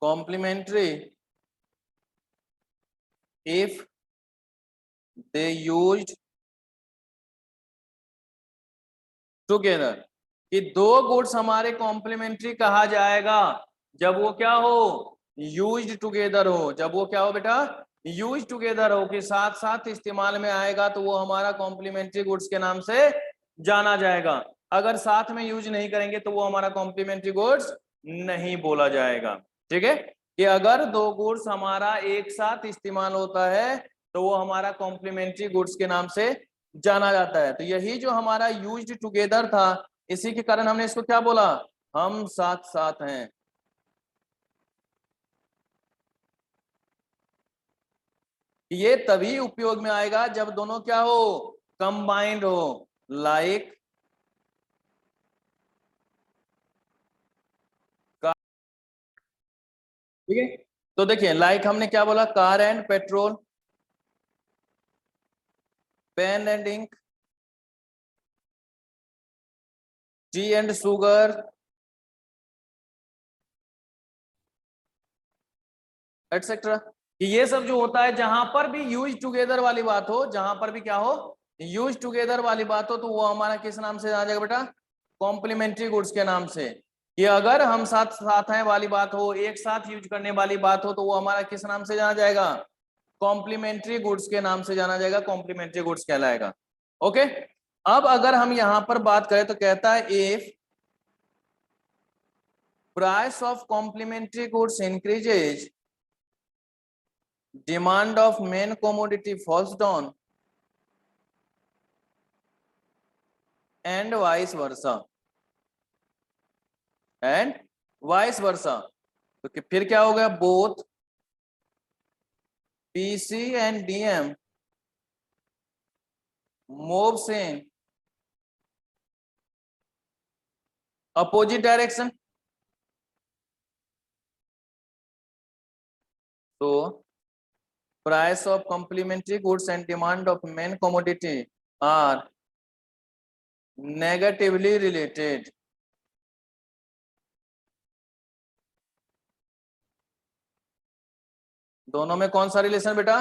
complementary if they used together, कि दो गुड्स हमारे कॉम्प्लीमेंट्री कहा जाएगा जब वो क्या हो, यूज्ड टुगेदर हो, जब वो क्या हो बेटा, यूज टुगेदर हो, कि साथ साथ इस्तेमाल में आएगा, तो वो हमारा कॉम्प्लीमेंट्री गुड्स के नाम से जाना जाएगा। अगर साथ में यूज नहीं करेंगे तो वो हमारा कॉम्प्लीमेंट्री गुड्स नहीं बोला जाएगा। ठीक है, कि अगर दो गुड्स हमारा एक साथ इस्तेमाल होता है तो वो हमारा कॉम्प्लीमेंट्री गुड्स के नाम से जाना जाता है। तो यही जो हमारा यूज्ड टुगेदर था, इसी के कारण हमने इसको क्या बोला, हम साथ साथ हैं। ये तभी उपयोग में आएगा जब दोनों क्या हो, कंबाइंड हो, लाइक ठीक है। तो देखिए लाइक हमने क्या बोला, car and petrol, pen and ink, tea and sugar, etcetera. कि ये सब जो होता है जहां पर भी यूज टुगेदर वाली बात हो, जहां पर भी क्या हो, यूज टुगेदर वाली बात हो, तो वो हमारा किस नाम से आ जाएगा बेटा, कॉम्प्लीमेंट्री गुड्स के नाम से। कि अगर हम साथ साथ हैं वाली बात हो, एक साथ यूज करने वाली बात हो, तो वो हमारा किस नाम से जाना जाएगा, कॉम्प्लीमेंट्री गुड्स के नाम से जाना जाएगा, कॉम्प्लीमेंट्री गुड्स कहलाएगा। ओके। अब अगर हम यहां पर बात करें तो कहता है if price of complementary goods increases, demand of main commodity falls down and vice versa, and vice versa। तो फिर क्या हो गया, both PC and DM moves in opposite direction। तो price of complementary goods and demand of main commodity are negatively related। दोनों में कौन सा रिलेशन बेटा,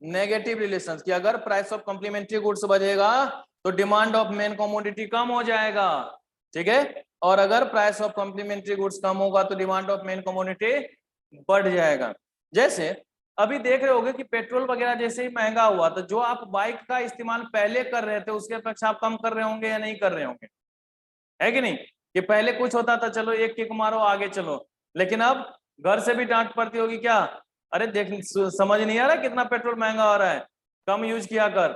नेगेटिव रिलेशन। कि अगर प्राइस ऑफ कॉम्प्लीमेंट्री गुड्स बढ़ेगा तो डिमांड ऑफ मेन कमोडिटी कम हो जाएगा, ठीक है। और अगर प्राइस ऑफ कॉम्प्लीमेंट्री गुड्स कम होगा तो डिमांड ऑफ मेन कमोडिटी बढ़ जाएगा। जैसे अभी देख रहे होगे कि पेट्रोल वगैरह जैसे ही महंगा हुआ, तो जो आप बाइक का इस्तेमाल पहले कर रहे थे उसके अपेक्षा आप कम कर रहे होंगे या नहीं कर रहे होंगे, है कि नहीं। कि पहले कुछ होता था, चलो एक किक मारो आगे चलो, लेकिन अब घर से भी डांट पड़ती होगी, क्या अरे देख समझ नहीं आ रहा कितना पेट्रोल महंगा हो रहा है, कम यूज किया कर।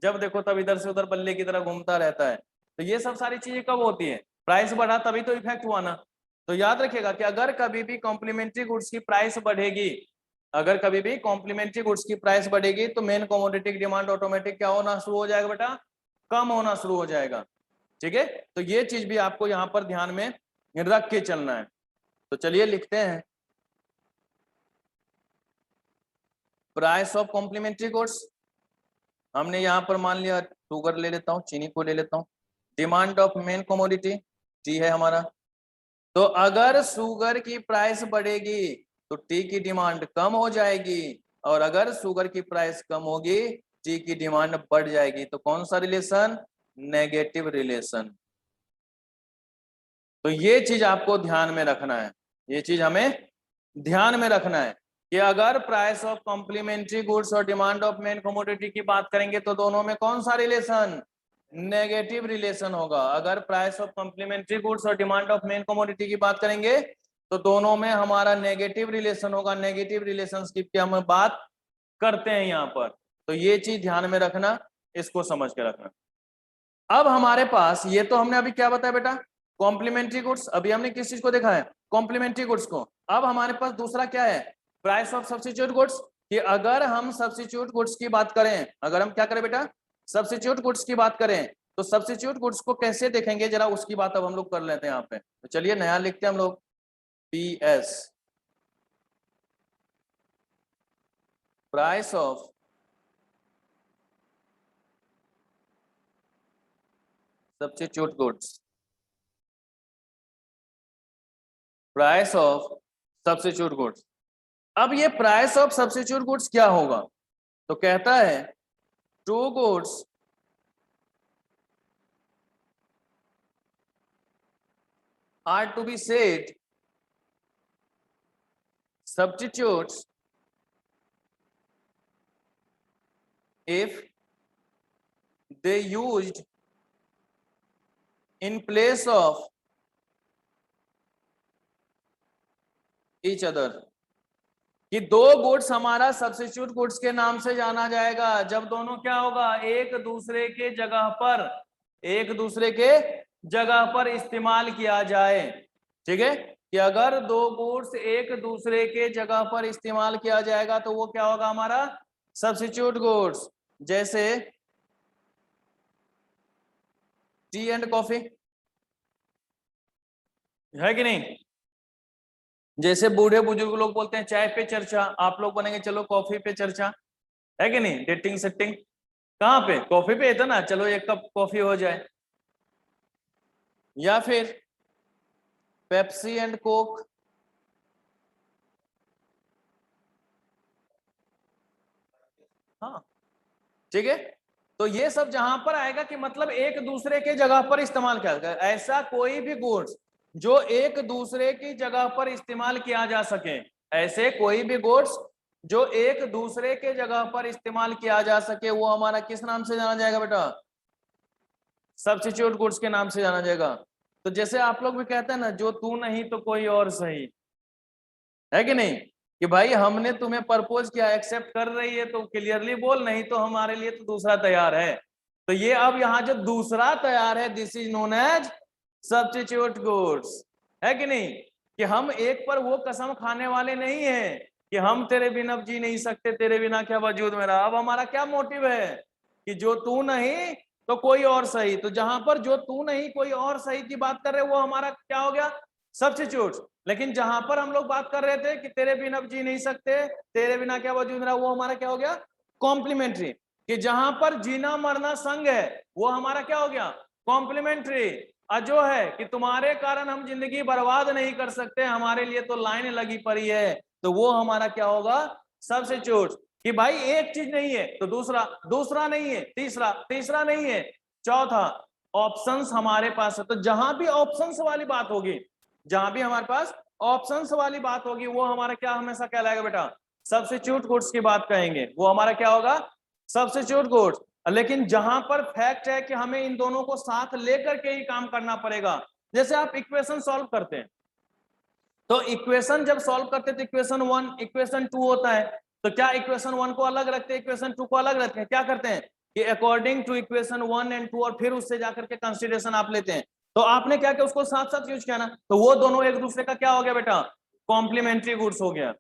जब देखो तब इधर से उधर बल्ले की तरह घूमता रहता है। तो ये सब सारी चीजें कब होती है, प्राइस बढ़ा तभी तो इफेक्ट हुआ ना। तो याद रखिएगा कि अगर कभी भी कॉम्प्लीमेंट्री गुड्स की प्राइस बढ़ेगी, अगर कभी भी कॉम्प्लीमेंट्री गुड्स की प्राइस बढ़ेगी तो मेन कमोडिटी की डिमांड ऑटोमेटिक क्या होना शुरू हो जाएगा बेटा, कम होना शुरू हो जाएगा, ठीक है। तो ये चीज भी आपको यहां पर ध्यान में रख के चलना है। तो चलिए लिखते हैं, प्राइस ऑफ कॉम्प्लीमेंट्री गुड्स, हमने यहां पर मान लिया शुगर ले लेता हूं, चीनी को ले लेता हूं। Demand of main commodity T है हमारा। तो अगर शुगर की प्राइस बढ़ेगी तो टी की डिमांड कम हो जाएगी, और अगर शुगर की प्राइस कम होगी टी की डिमांड बढ़ जाएगी। तो कौन सा रिलेशन, नेगेटिव रिलेशन। तो ये चीज आपको ध्यान में रखना है, ये चीज हमें ध्यान में रखना है कि अगर प्राइस ऑफ कॉम्प्लीमेंट्री गुड्स और डिमांड ऑफ मेन कमोडिटी की बात करेंगे तो दोनों में कौन सा रिलेशन, नेगेटिव रिलेशन होगा। अगर प्राइस ऑफ कॉम्प्लीमेंट्री गुड्स और डिमांड ऑफ मेन कमोडिटी की बात करेंगे तो दोनों में हमारा नेगेटिव रिलेशन होगा। नेगेटिव रिलेशनशिप की हम बात करते हैं यहाँ पर। तो ये चीज ध्यान में रखना, इसको समझ के रखना। अब हमारे पास ये तो हमने अभी क्या बताया बेटा, कॉम्प्लीमेंट्री गुड्स। अभी हमने किस चीज को देखा है, कॉम्प्लीमेंट्री गुड्स को। अब हमारे पास दूसरा क्या है, प्राइस ऑफ सब्स्टिट्यूट गुड्स। कि अगर हम सब्स्टिट्यूट गुड्स की बात करें, अगर हम क्या करें बेटा, सब्स्टिट्यूट गुड्स की बात करें, तो सब्स्टिट्यूट गुड्स को कैसे देखेंगे जरा उसकी बात अब हम लोग कर लेते हैं यहाँ पे। तो चलिए नया लिखते हैं हम लोग, PS, price of substitute goods, price of substitute goods. अब ये प्राइस ऑफ सब्स्टिट्यूट गुड्स क्या होगा, तो कहता है two goods are to be said substitutes if they used in place of each other। कि दो गुड्स हमारा सब्स्टिट्यूट गुड्स के नाम से जाना जाएगा जब दोनों क्या होगा, एक दूसरे के जगह पर, एक दूसरे के जगह पर इस्तेमाल किया जाए, ठीक है। कि अगर दो गुड्स एक दूसरे के जगह पर इस्तेमाल किया जाएगा तो वो क्या होगा हमारा, सब्स्टिट्यूट गुड्स। जैसे टी एंड कॉफी, है कि नहीं। जैसे बूढ़े बुजुर्ग लोग बोलते हैं चाय पे चर्चा, आप लोग बनेंगे चलो कॉफी पे चर्चा, है कि नहीं। डेटिंग सेटिंग कहाँ पे, कॉफी पे था ना, चलो एक कप कॉफी हो जाए। या फिर पेप्सी एंड कोक, हाँ ठीक है। तो ये सब जहां पर आएगा कि मतलब एक दूसरे के जगह पर इस्तेमाल किया जाएगा, ऐसा कोई भी गुड्स जो एक दूसरे की जगह पर इस्तेमाल किया जा सके, ऐसे कोई भी गुड्स जो एक दूसरे के जगह पर इस्तेमाल किया जा सके, वो हमारा किस नाम से जाना जाएगा बेटा? सब्स्टिट्यूट गुड्स के नाम से जाना जाएगा। तो जैसे आप लोग भी कहते हैं ना, जो तू नहीं तो कोई और सही, है कि नहीं? कि भाई हमने तुम्हें प्रपोज किया, एक्सेप्ट कर रही है तो क्लियरली बोल, नहीं तो हमारे लिए तो दूसरा तैयार है। तो ये अब यहाँ जो दूसरा तैयार है, this is known as substitute goods, है कि नहीं? कि हम एक पर वो कसम खाने वाले नहीं है कि हम तेरे बिना जी नहीं सकते, तेरे बिना क्या वजूद मेरा। अब हमारा क्या मोटिव है कि जो तू नहीं तो कोई और सही। तो जहां पर जो तू नहीं कोई और सही की बात कर रहे, वो हमारा क्या हो गया? सब्स्टिट्यूट। लेकिन जहां पर हम लोग बात कर रहे थे कि तेरे बिना जी नहीं सकते, तेरे बिना क्या वजूद मेरा, वो हमारा क्या हो गया? कॉम्प्लीमेंट्री। कि जहां पर जीना मरना संग है, वो हमारा क्या हो गया? कॉम्प्लीमेंट्री। जो है कि तुम्हारे कारण हम जिंदगी बर्बाद नहीं कर सकते, हमारे लिए तो लाइन लगी पड़ी है, तो वो हमारा क्या होगा? सब्स्टिट्यूट। कि भाई एक चीज नहीं है तो दूसरा, दूसरा नहीं है तीसरा, तीसरा नहीं है चौथा। ऑप्शंस हमारे पास है, तो जहां भी ऑप्शंस वाली बात होगी, जहां भी हमारे पास ऑप्शंस वाली बात होगी, वो हमारा क्या हमेशा कहलाएगा बेटा? सब्स्टिट्यूट गुड्स की बात कहेंगे, वो हमारा क्या होगा? Substitute goods. लेकिन जहां पर फैक्ट है कि हमें इन दोनों को साथ लेकर के ही काम करना पड़ेगा। जैसे आप इक्वेशन सॉल्व करते हैं, तो इक्वेशन जब सॉल्व करते हैं तो इक्वेशन 1 इक्वेशन 2 होता है। तो क्या इक्वेशन 1 को अलग रखते हैं, इक्वेशन 2 को अलग रखते हैं? क्या करते हैं कि अकॉर्डिंग टू इक्वेशन 1 एंड 2, और फिर उससे जाकर के कंसीडरेशन आप लेते हैं। तो आपने क्या किया, उसको साथ साथ यूज किया ना, तो वो दोनों एक दूसरे का क्या हो गया बेटा? कॉम्प्लीमेंट्री गुड्स हो गया।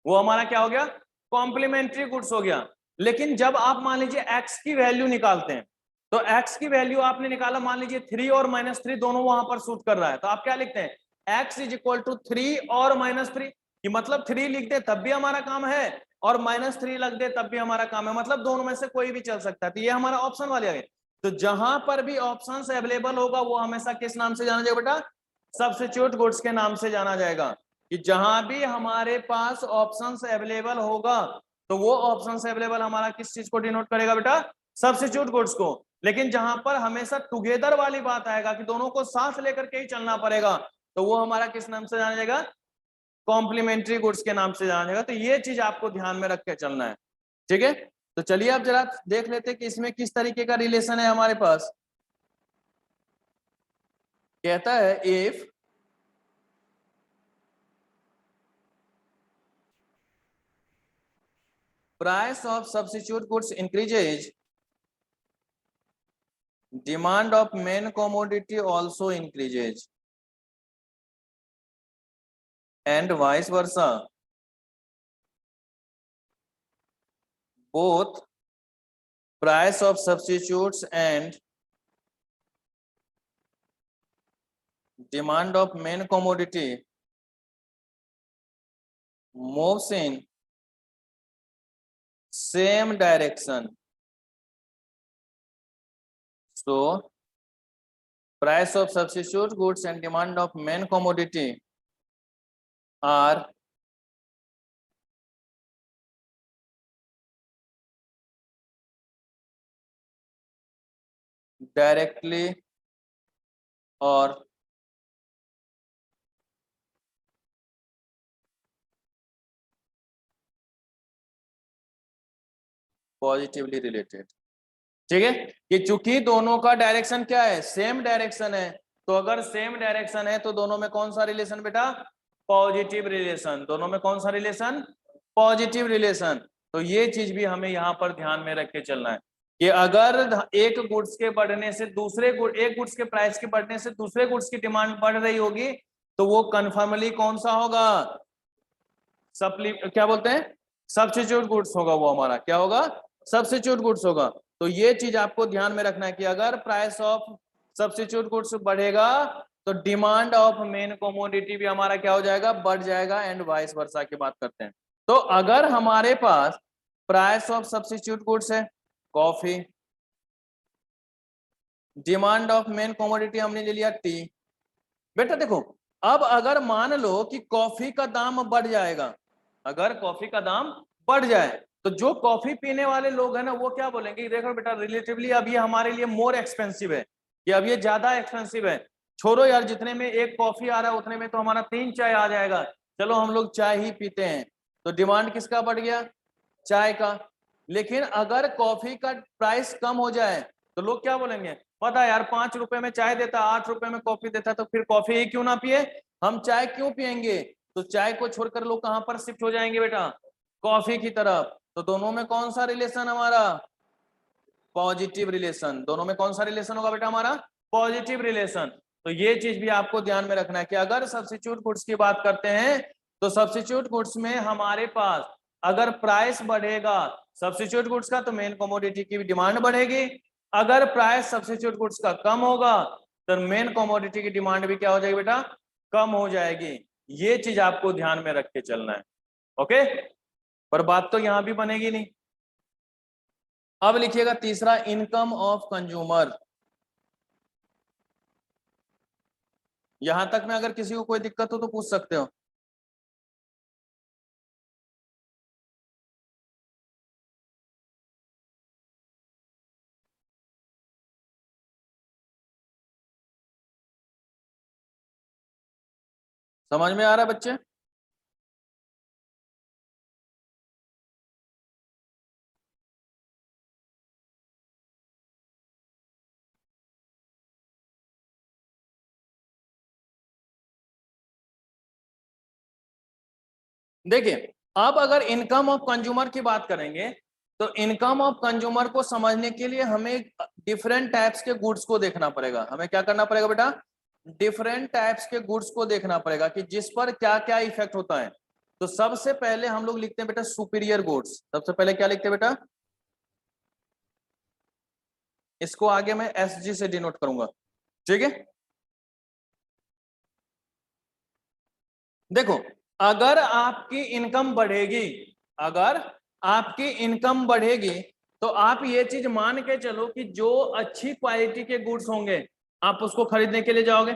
वो हमारा क्या हो गया? कॉम्प्लीमेंट्री गुड्स हो गया। लेकिन जब आप मान लीजिए एक्स की वैल्यू निकालते हैं, तो एक्स की वैल्यू आपने निकाला, मान लीजिए 3 और -3 दोनों वहां पर सूट कर रहा है, तो आप क्या लिखते हैं? x इज इक्वल टू 3 और -3, कि मतलब 3 लिख दे तब भी हमारा काम है, और -3 लग दे तब भी हमारा काम है, मतलब दोनों में से कोई भी चल सकता है। तो ये हमारा ऑप्शन वाले आ गए। तो जहां पर भी ऑप्शन अवेलेबल होगा, वो हमेशा किस नाम से जाना जाएगा बेटा? सब्स्टिट्यूट गुड्स के नाम से जाना जाएगा। कि जहां भी हमारे पास ऑप्शंस अवेलेबल होगा, तो वो ऑप्शंस अवेलेबल हमारा किस चीज को डिनोट करेगा बेटा? सब्स्टिट्यूट गुड्स को। लेकिन जहां पर हमेशा टुगेदर वाली बात आएगा कि दोनों को साथ लेकर के ही चलना पड़ेगा, तो वो हमारा किस नाम से जाना जाएगा? कॉम्प्लीमेंट्री गुड्स के नाम से जाना जाएगा। तो ये चीज आपको ध्यान में रख के चलना है, ठीक है? तो चलिए आप जरा देख लेते हैं कि इसमें किस तरीके का रिलेशन है हमारे पास। कहता है if price of substitute goods increases, demand of main commodity also increases, and vice versa. Both price of substitutes and demand of main commodity moves in same direction. So price of substitute goods and demand of main commodity are directly or positively related. ठीक है, कि चूंकि दोनों का डायरेक्शन क्या है? सेम डायरेक्शन है, तो अगर सेम डायरेक्शन है तो दोनों में कौन सा रिलेशन बेटा? Positive relation. दोनों में कौन सा रिलेशन? Positive relation. तो ये चीज भी हमें यहाँ पर ध्यान में रख के चलना है कि अगर एक गुड्स के बढ़ने से एक गुड्स के प्राइस के बढ़ने से दूसरे गुड्स की डिमांड बढ़ रही होगी, तो वो कन्फर्मली कौन सा होगा? क्या बोलते हैं? सब्स्टिट्यूट गुड्स होगा। वो हमारा क्या होगा? सब्स्टिट्यूट गुड्स होगा। तो ये चीज आपको ध्यान में रखना है कि अगर प्राइस ऑफ सब्स्टिट्यूट गुड्स बढ़ेगा, तो डिमांड ऑफ मेन कमोडिटी भी हमारा क्या हो जाएगा? बढ़ जाएगा, एंड वाइस वर्सा की बात करते हैं। तो अगर हमारे पास प्राइस ऑफ सब्स्टिट्यूट गुड्स है coffee, demand of main commodity हमने ले लिया टी। बेटा देखो, अब अगर मान लो कि कॉफी का दाम बढ़ जाएगा, अगर कॉफी का दाम बढ़ जाए, तो जो कॉफी पीने वाले लोग हैं ना वो क्या बोलेंगे, देखो बेटा रिलेटिवली अब ये हमारे लिए मोर एक्सपेंसिव है, कि अब ये ज्यादा एक्सपेंसिव है, छोड़ो यार जितने में एक कॉफी आ रहा है उतने में तो हमारा 3 चाय आ जाएगा, चलो हम लोग चाय ही पीते हैं। तो डिमांड किसका बढ़ गया, चाय का। लेकिन अगर कॉफी का प्राइस कम हो जाए तो लोग क्या बोलेंगे, पता यार 5 रुपए में चाय देता, 8 रुपए में कॉफी देता, तो फिर कॉफी ही क्यों ना पिए, हम चाय क्यों पियेंगे। तो चाय को छोड़कर लोग कहां पर शिफ्ट हो जाएंगे बेटा, कॉफी की तरफ। तो दोनों में कौन सा रिलेशन हमारा, पॉजिटिव रिलेशन। दोनों में कौन सा रिलेशन होगा बेटा हमारा, पॉजिटिव रिलेशन। तो ये चीज भी आपको ध्यान में रखना है कि अगर सब्स्टिट्यूट गुड्स की बात करते हैं तो सब्स्टिट्यूट गुड्स में हमारे पास अगर प्राइस बढ़ेगा सब्स्टिट्यूट गुड्स का तो मेन कमोडिटी की डिमांड बढ़ेगी, अगर प्राइस सब्स्टिट्यूट गुड्स का कम होगा तो मेन कमोडिटी की डिमांड भी क्या हो जाएगी बेटा, कम हो जाएगी। ये चीज आपको ध्यान में रख के चलना है, ओके। पर बात तो यहां भी बनेगी नहीं। अब लिखिएगा तीसरा, इनकम ऑफ कंज्यूमर। यहां तक में अगर किसी को कोई दिक्कत हो तो पूछ सकते हो। समझ में आ रहा है बच्चे। देखिए अब अगर इनकम ऑफ कंज्यूमर की बात करेंगे तो इनकम ऑफ कंज्यूमर को समझने के लिए हमें डिफरेंट टाइप्स के गुड्स को देखना पड़ेगा। हमें क्या करना पड़ेगा बेटा, डिफरेंट टाइप्स के गुड्स को देखना पड़ेगा कि जिस पर क्या क्या इफेक्ट होता है। तो सबसे पहले हम लोग लिखते हैं बेटा सुपीरियर गुड्स। सबसे पहले क्या लिखते हैं बेटा, इसको आगे मैं SG से डिनोट करूंगा, ठीक है। देखो अगर आपकी इनकम बढ़ेगी, अगर आपकी इनकम बढ़ेगी तो आप ये चीज मान के चलो कि जो अच्छी क्वालिटी के गुड्स होंगे आप उसको खरीदने के लिए जाओगे।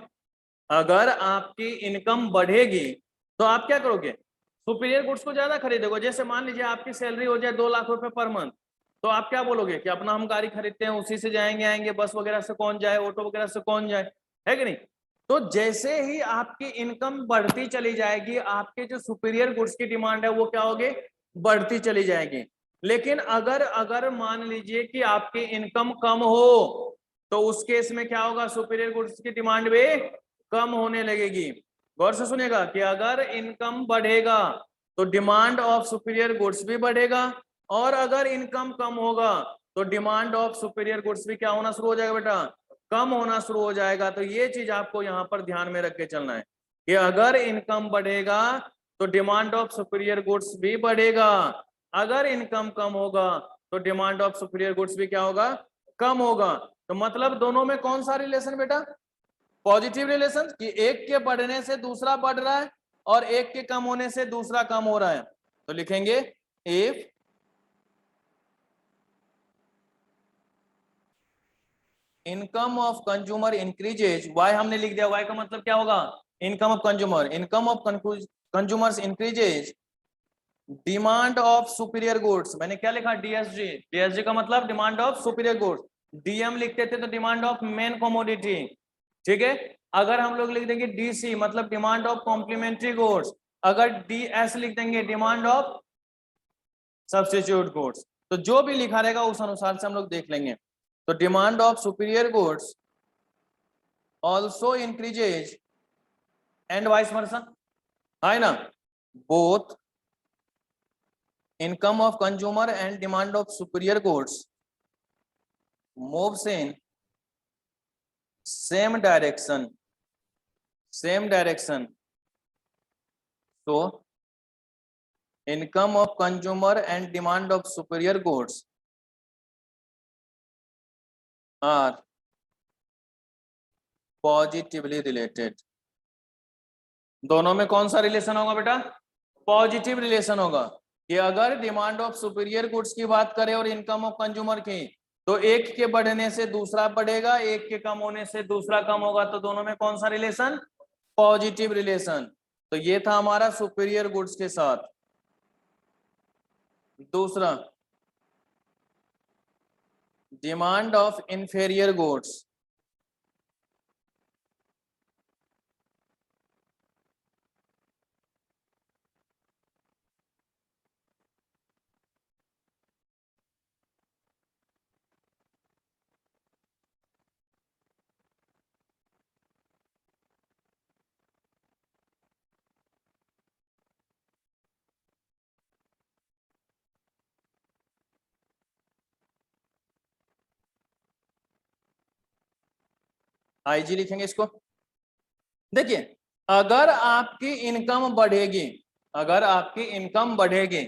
अगर आपकी इनकम बढ़ेगी तो आप क्या करोगे, सुपीरियर गुड्स को ज्यादा खरीदोगे। जैसे मान लीजिए आपकी सैलरी हो जाए 2 लाख रुपए पर मंथ, तो आप क्या बोलोगे कि अपना हम गाड़ी खरीदते हैं, उसी से जाएंगे आएंगे, बस वगैरह से कौन जाए, ऑटो वगैरह से कौन जाए, है कि नहीं। तो जैसे ही आपकी इनकम बढ़ती चली जाएगी आपके जो सुपीरियर गुड्स की डिमांड है वो क्या होगी, बढ़ती चली जाएगी। लेकिन अगर अगर मान लीजिए कि आपकी इनकम कम हो तो उस केस में क्या होगा, सुपीरियर गुड्स की डिमांड भी कम होने लगेगी। गौर से सुनिएगा कि अगर इनकम बढ़ेगा तो डिमांड ऑफ सुपीरियर गुड्स भी बढ़ेगा, और अगर इनकम कम होगा तो डिमांड ऑफ सुपीरियर गुड्स भी क्या होना शुरू हो जाएगा बेटा, कम होना शुरू हो जाएगा। तो ये चीज आपको यहाँ पर ध्यान में रख के चलना है कि अगर इनकम बढ़ेगा तो डिमांड ऑफ सुपीरियर गुड्स भी बढ़ेगा, अगर इनकम कम होगा तो डिमांड ऑफ सुपीरियर गुड्स भी क्या होगा, कम होगा। तो मतलब दोनों में कौन सा रिलेशन बेटा, पॉजिटिव रिलेशन, कि एक के बढ़ने से दूसरा बढ़ रहा है और एक के कम होने से दूसरा कम हो रहा है। तो लिखेंगे if income of consumer increases, Y हमने लिख दिया, वाई का मतलब क्या होगा, income of consumer, income of consumers increases, demand of superior goods, मैंने क्या लिखा DSG, DSG का मतलब demand of superior goods, DM लिखते थे तो डिमांड ऑफ मेन कमोडिटी, ठीक है। अगर हम लोग लिख देंगे DC मतलब डिमांड ऑफ कॉम्प्लीमेंट्री गुड्स, अगर DS लिख देंगे डिमांड ऑफ सब्स्टिट्यूट गुड्स, तो जो भी लिखा रहेगा उस अनुसार से हम लोग देख लेंगे। तो demand of superior goods also increases and vice वर्सा, है ना, both income of consumer and demand of superior goods moves in same direction, so income of consumer and demand of superior goods are positively related। दोनों में कौन सा रिलेशन होगा बेटा, पॉजिटिव रिलेशन होगा। कि अगर डिमांड ऑफ सुपीरियर गुड्स की बात करें और इनकम ऑफ कंज्यूमर की, तो एक के बढ़ने से दूसरा बढ़ेगा, एक के कम होने से दूसरा कम होगा। तो दोनों में कौन सा रिलेशन, पॉजिटिव रिलेशन। तो ये था हमारा सुपीरियर गुड्स के साथ। दूसरा demand of inferior goods, IG लिखेंगे इसको। देखिए, अगर आपकी इनकम बढ़ेगी, अगर आपकी इनकम बढ़ेगी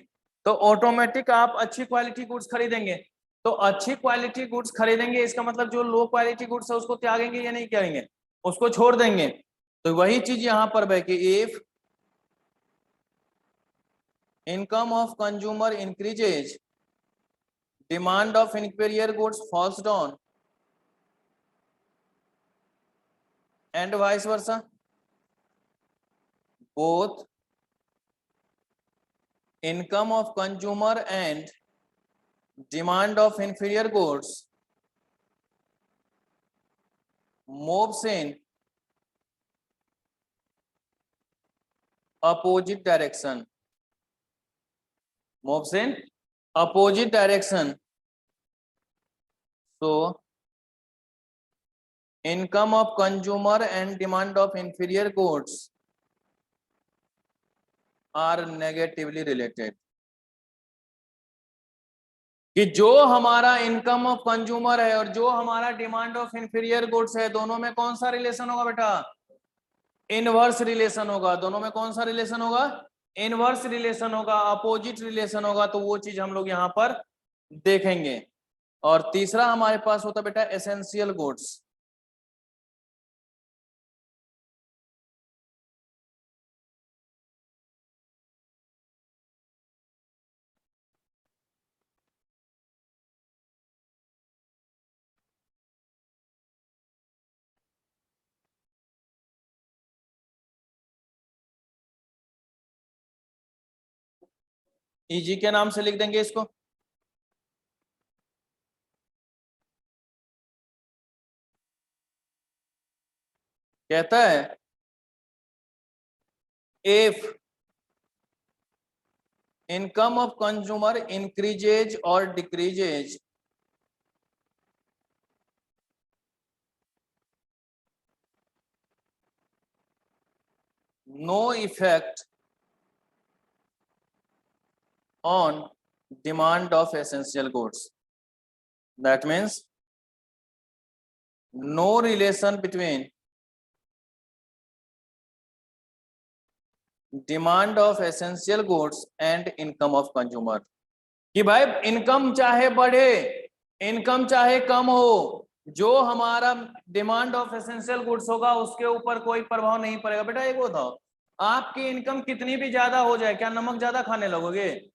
तो ऑटोमेटिक आप अच्छी क्वालिटी गुड्स खरीदेंगे। तो अच्छी क्वालिटी गुड्स खरीदेंगे, इसका मतलब जो लो क्वालिटी गुड्स है उसको त्यागेंगे या नहीं करेंगे, उसको छोड़ देंगे। तो वही चीज यहां पर है कि if income of consumer increases, demand of inferior goods falls down, and vice versa. Both income of consumer and demand of inferior goods moves in opposite direction, moves in opposite direction. So income of consumer and demand of inferior goods are negatively related. कि जो हमारा इनकम ऑफ कंज्यूमर है और जो हमारा डिमांड ऑफ इंफीरियर गुड्स है, दोनों में कौन सा रिलेशन होगा बेटा? इनवर्स रिलेशन होगा। दोनों में कौन सा रिलेशन होगा? इनवर्स रिलेशन होगा, अपोजिट रिलेशन होगा। तो वो चीज हम लोग यहां पर देखेंगे। और तीसरा हमारे पास होता बेटा एसेंशियल गुड्स। ईजी के नाम से लिख देंगे इसको। कहता है if income of consumer increases और decreases, no effect on demand of essential goods. That means no relation between demand of essential goods and income of consumer. कि भाई इनकम चाहे बढ़े, इनकम चाहे कम हो, जो हमारा डिमांड ऑफ एसेंशियल गुड्स होगा उसके ऊपर कोई प्रभाव नहीं पड़ेगा। बेटा एक बताओ, आपकी इनकम कितनी भी ज्यादा हो जाए, क्या नमक ज्यादा खाने लगोगे?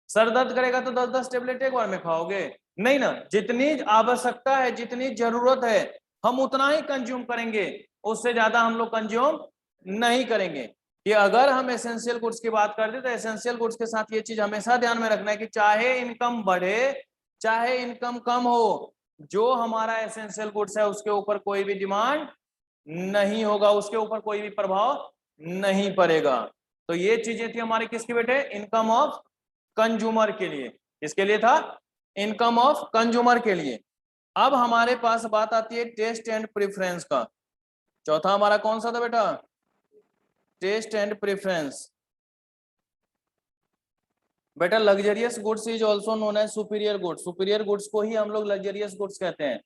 सर दर्द करेगा तो 10-10 टेबलेट एक बार में खाओगे? नहीं ना। जितनी आवश्यकता है, जितनी जरूरत है, हम उतना ही कंज्यूम करेंगे, उससे ज्यादा हम लोग कंज्यूम नहीं करेंगे। कि अगर हम एसेंशियल गुड्स की बात करते तो एसेंशियल गुड्स के साथ ये चीज हमेशा ध्यान में रखना है कि चाहे इनकम बढ़े चाहे इनकम कम हो, जो हमारा एसेंशियल गुड्स है उसके ऊपर कोई भी डिमांड नहीं होगा, उसके ऊपर कोई भी प्रभाव नहीं पड़ेगा। तो ये चीजें थी हमारी किसकी बेटे? इनकम ऑफ कंज्यूमर के लिए। किसके लिए था? इनकम ऑफ कंज्यूमर के लिए। अब हमारे पास बात आती है टेस्ट एंड प्रेफरेंस का। चौथा हमारा कौन सा था बेटा? Test and preference. बेटा luxurious goods is also known as superior goods. Superior goods को ही हम लोग लग्जरियस गुड्स कहते हैं।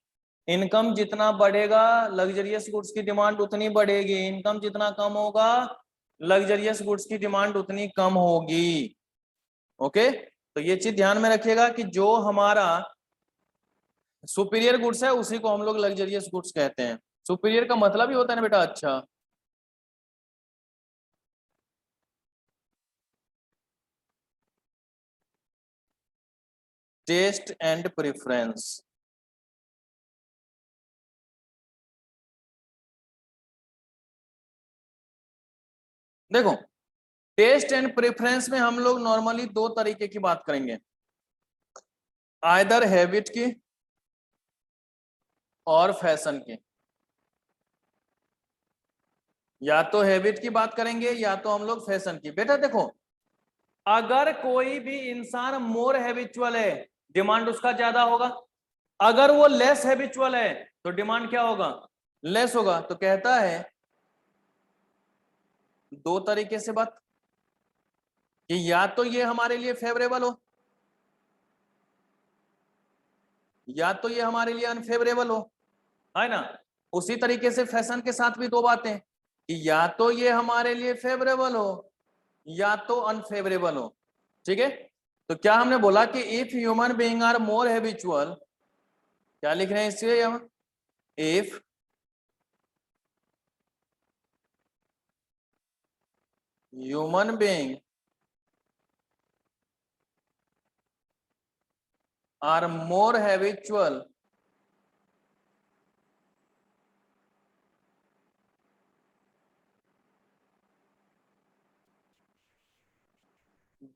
इनकम जितना बढ़ेगा लग्जरियस गुड्स की डिमांड उतनी बढ़ेगी, इनकम जितना कम होगा लग्जरियस गुड्स की डिमांड उतनी कम होगी। ओके, तो ये चीज ध्यान में रखिएगा कि जो हमारा सुपीरियर गुड्स है उसी को हम लोग लग्जरियस गुड्स कहते हैं। सुपीरियर का मतलब ही होता है ना बेटा अच्छा। Taste and preference. देखो, टेस्ट एंड प्रेफरेंस में हम लोग नॉर्मली दो तरीके की बात करेंगे। आइदर हैबिट की और फैशन की, या तो हैबिट की बात करेंगे या तो हम लोग फैशन की। बेटा देखो, अगर कोई भी इंसान मोर हैबिचुअल है, डिमांड उसका ज्यादा होगा। अगर वो लेस हैबिचुअल है तो डिमांड क्या होगा? लेस होगा। तो कहता है दो तरीके से बात, कि या तो ये हमारे लिए फेवरेबल हो, या तो ये हमारे लिए अनफेवरेबल हो, है ना। उसी तरीके से फैशन के साथ भी दो बातें, कि या तो ये हमारे लिए फेवरेबल हो या तो अनफेवरेबल हो। ठीक है, तो क्या हमने बोला कि if human being are more habitual, क्या लिख रहे हैं इसलिए हम, if human being are more habitual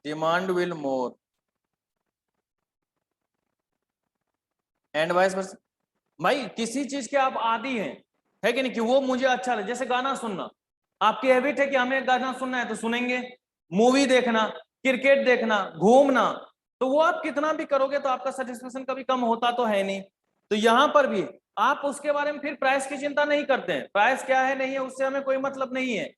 demand will more and vice versa. भाई किसी चीज के आप आदी हैं, है कि नहीं, कि वो मुझे अच्छा लगे, जैसे गाना सुनना, आपकी हैबिट है कि हमें गाना सुनना है तो सुनेंगे। मूवी देखना, क्रिकेट देखना, घूमना, तो वो आप कितना भी करोगे तो आपका सेटिस्फेक्शन कभी कम होता तो है नहीं। तो यहां पर भी आप उसके बारे में फिर प्राइस की चिंता नहीं करते हैं, प्राइस क्या है नहीं है उससे हमें कोई मतलब नहीं है।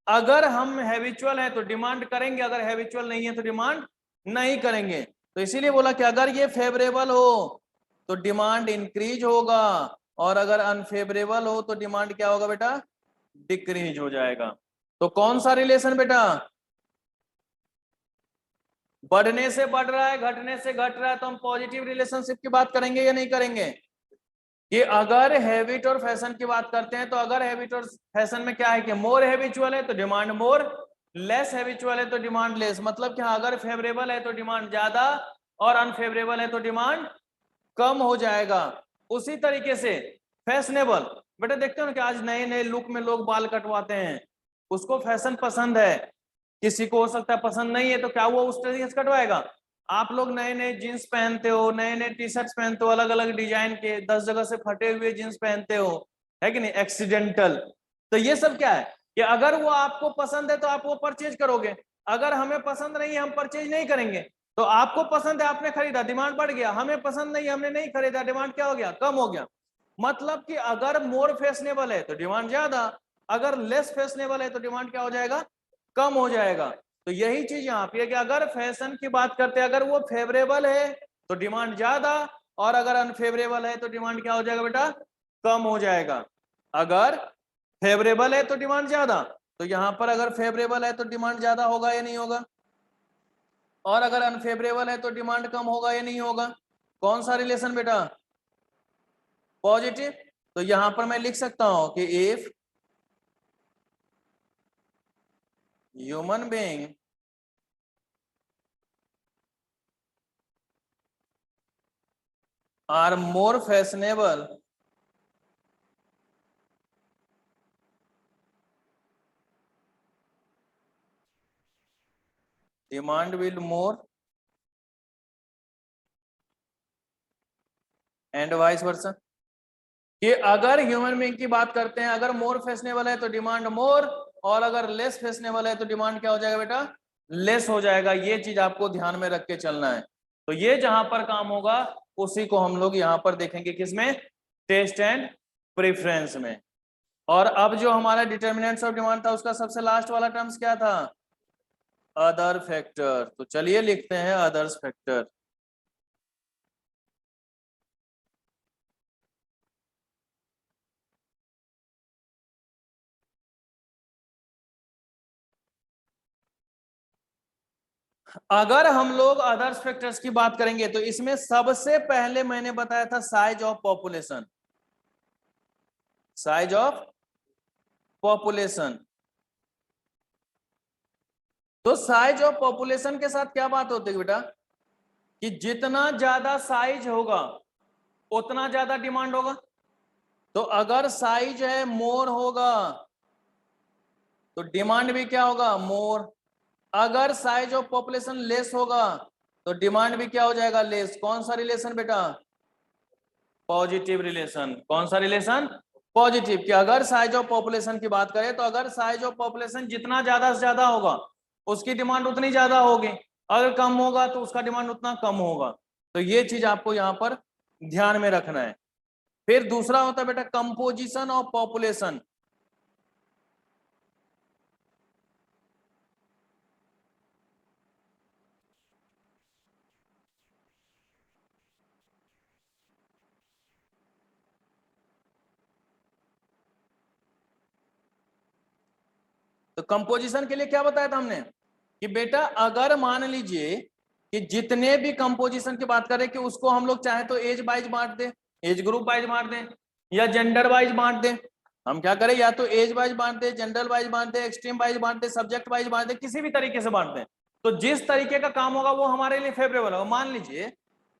अगर हम हैबिचुअल है तो डिमांड करेंगे, अगर हैबिचुअल नहीं है तो डिमांड नहीं करेंगे। तो इसीलिए बोला कि अगर ये फेवरेबल हो तो डिमांड इंक्रीज होगा, और अगर अनफेवरेबल हो तो डिमांड क्या होगा बेटा? डिक्रीज हो जाएगा। तो कौन सा रिलेशन बेटा? बढ़ने से बढ़ रहा है, घटने से घट रहा है, तो हम पॉजिटिव रिलेशनशिप की बात करेंगे या नहीं करेंगे? कि अगर हैबिट और फैशन की बात करते हैं तो अगर हैबिट और फैशन में क्या है कि मोर हैबिचुअल है तो डिमांड मोर, लेस हैबिचुअल है तो डिमांड लेस। मतलब क्या, अगर फेवरेबल है तो डिमांड ज्यादा और अनफेवरेबल है तो डिमांड कम हो जाएगा। उसी तरीके से फैशनेबल, बेटा देखते हो ना कि आज नए नए लुक में लोग बाल कटवाते हैं, उसको फैशन पसंद है। किसी को हो सकता है पसंद नहीं है, तो क्या वो उस तरीके से कटवाएगा? आप लोग नए नए जींस पहनते हो, नए नए टी शर्ट्स पहनते हो, अलग अलग डिजाइन के, 10 जगह से फटे हुए जींस पहनते हो, है कि नहीं, एक्सीडेंटल। तो ये सब क्या है कि अगर वो आपको पसंद है तो आप वो परचेज करोगे, अगर हमें पसंद नहीं है हम परचेज नहीं करेंगे। तो आपको पसंद है आपने खरीदा, डिमांड बढ़ गया, हमें पसंद नहीं हमने नहीं खरीदा, डिमांड क्या हो गया? कम हो गया। मतलब कि अगर मोर फैशनेबल है तो डिमांड ज्यादा, अगर लेस फैशनेबल है तो डिमांड क्या हो जाएगा? कम हो जाएगा। तो यही चीज यहाँ पे है कि अगर फैशन की बात करते हैं, अगर वो फेवरेबल है तो डिमांड ज्यादा, और अगर अनफेवरेबल है तो डिमांड क्या हो जाएगा बेटा? कम हो जाएगा। अगर फेवरेबल है तो डिमांड ज्यादा, तो यहां पर अगर फेवरेबल है तो डिमांड ज्यादा होगा या नहीं होगा, और अगर अनफेवरेबल है तो डिमांड कम होगा या नहीं होगा। कौन सा रिलेशन बेटा? पॉजिटिव। तो यहां पर मैं लिख सकता हूं कि if human being are more fashionable demand will more and vice versa। कि अगर ह्यूमन बीइंग की बात करते हैं, अगर मोर फैशनेबल है तो डिमांड मोर, और अगर लेस फैशनेबल है तो डिमांड क्या हो जाएगा बेटा? लेस हो जाएगा। ये चीज आपको ध्यान में रख के चलना है। तो ये जहां पर काम होगा उसी को हम लोग यहां पर देखेंगे, किसमें? टेस्ट एंड प्रेफरेंस में। और अब जो हमारा डिटर्मिनेंट्स ऑफ डिमांड था उसका सबसे लास्ट वाला टर्म्स क्या था? Other factor. तो चलिए लिखते हैं अदर्स फैक्टर। अगर हम लोग अदर्स फैक्टर्स की बात करेंगे तो इसमें सबसे पहले मैंने बताया था size of population, size of population. तो साइज ऑफ पॉपुलेशन के साथ क्या बात होती है बेटा? कि जितना ज्यादा साइज होगा उतना ज्यादा डिमांड होगा। तो अगर साइज है मोर होगा तो डिमांड भी क्या होगा? मोर। अगर साइज ऑफ पॉपुलेशन लेस होगा तो डिमांड भी क्या हो जाएगा, लेस। कौन सा रिलेशन बेटा, पॉजिटिव रिलेशन। कौन सा रिलेशन, पॉजिटिव। कि अगर साइज ऑफ पॉपुलेशन की बात करें तो अगर साइज ऑफ पॉपुलेशन जितना ज्यादा से ज्यादा होगा उसकी डिमांड उतनी ज्यादा होगी, अगर कम होगा तो उसका डिमांड उतना कम होगा। तो ये चीज आपको यहाँ पर ध्यान में रखना है। फिर दूसरा होता है बेटा कंपोजिशन ऑफ पॉपुलेशन। तो कंपोजिशन के लिए क्या बताया था हमने कि बेटा अगर मान लीजिए कि जितने भी कंपोजिशन की बात करें कि उसको हम लोग चाहे तो एज वाइज बांट दें, एज ग्रुप वाइज बांट दें, या जेंडर वाइज बांट दें। हम क्या करें, या तो एज वाइज बांट दें, जेंडर वाइज बांट दें, एक्सट्रीम वाइज बांट दें, सब्जेक्ट वाइज बांट दें, किसी भी तरीके से बांट दें। तो जिस तरीके का काम होगा वो हमारे लिए फेवरेबल होगा। मान लीजिए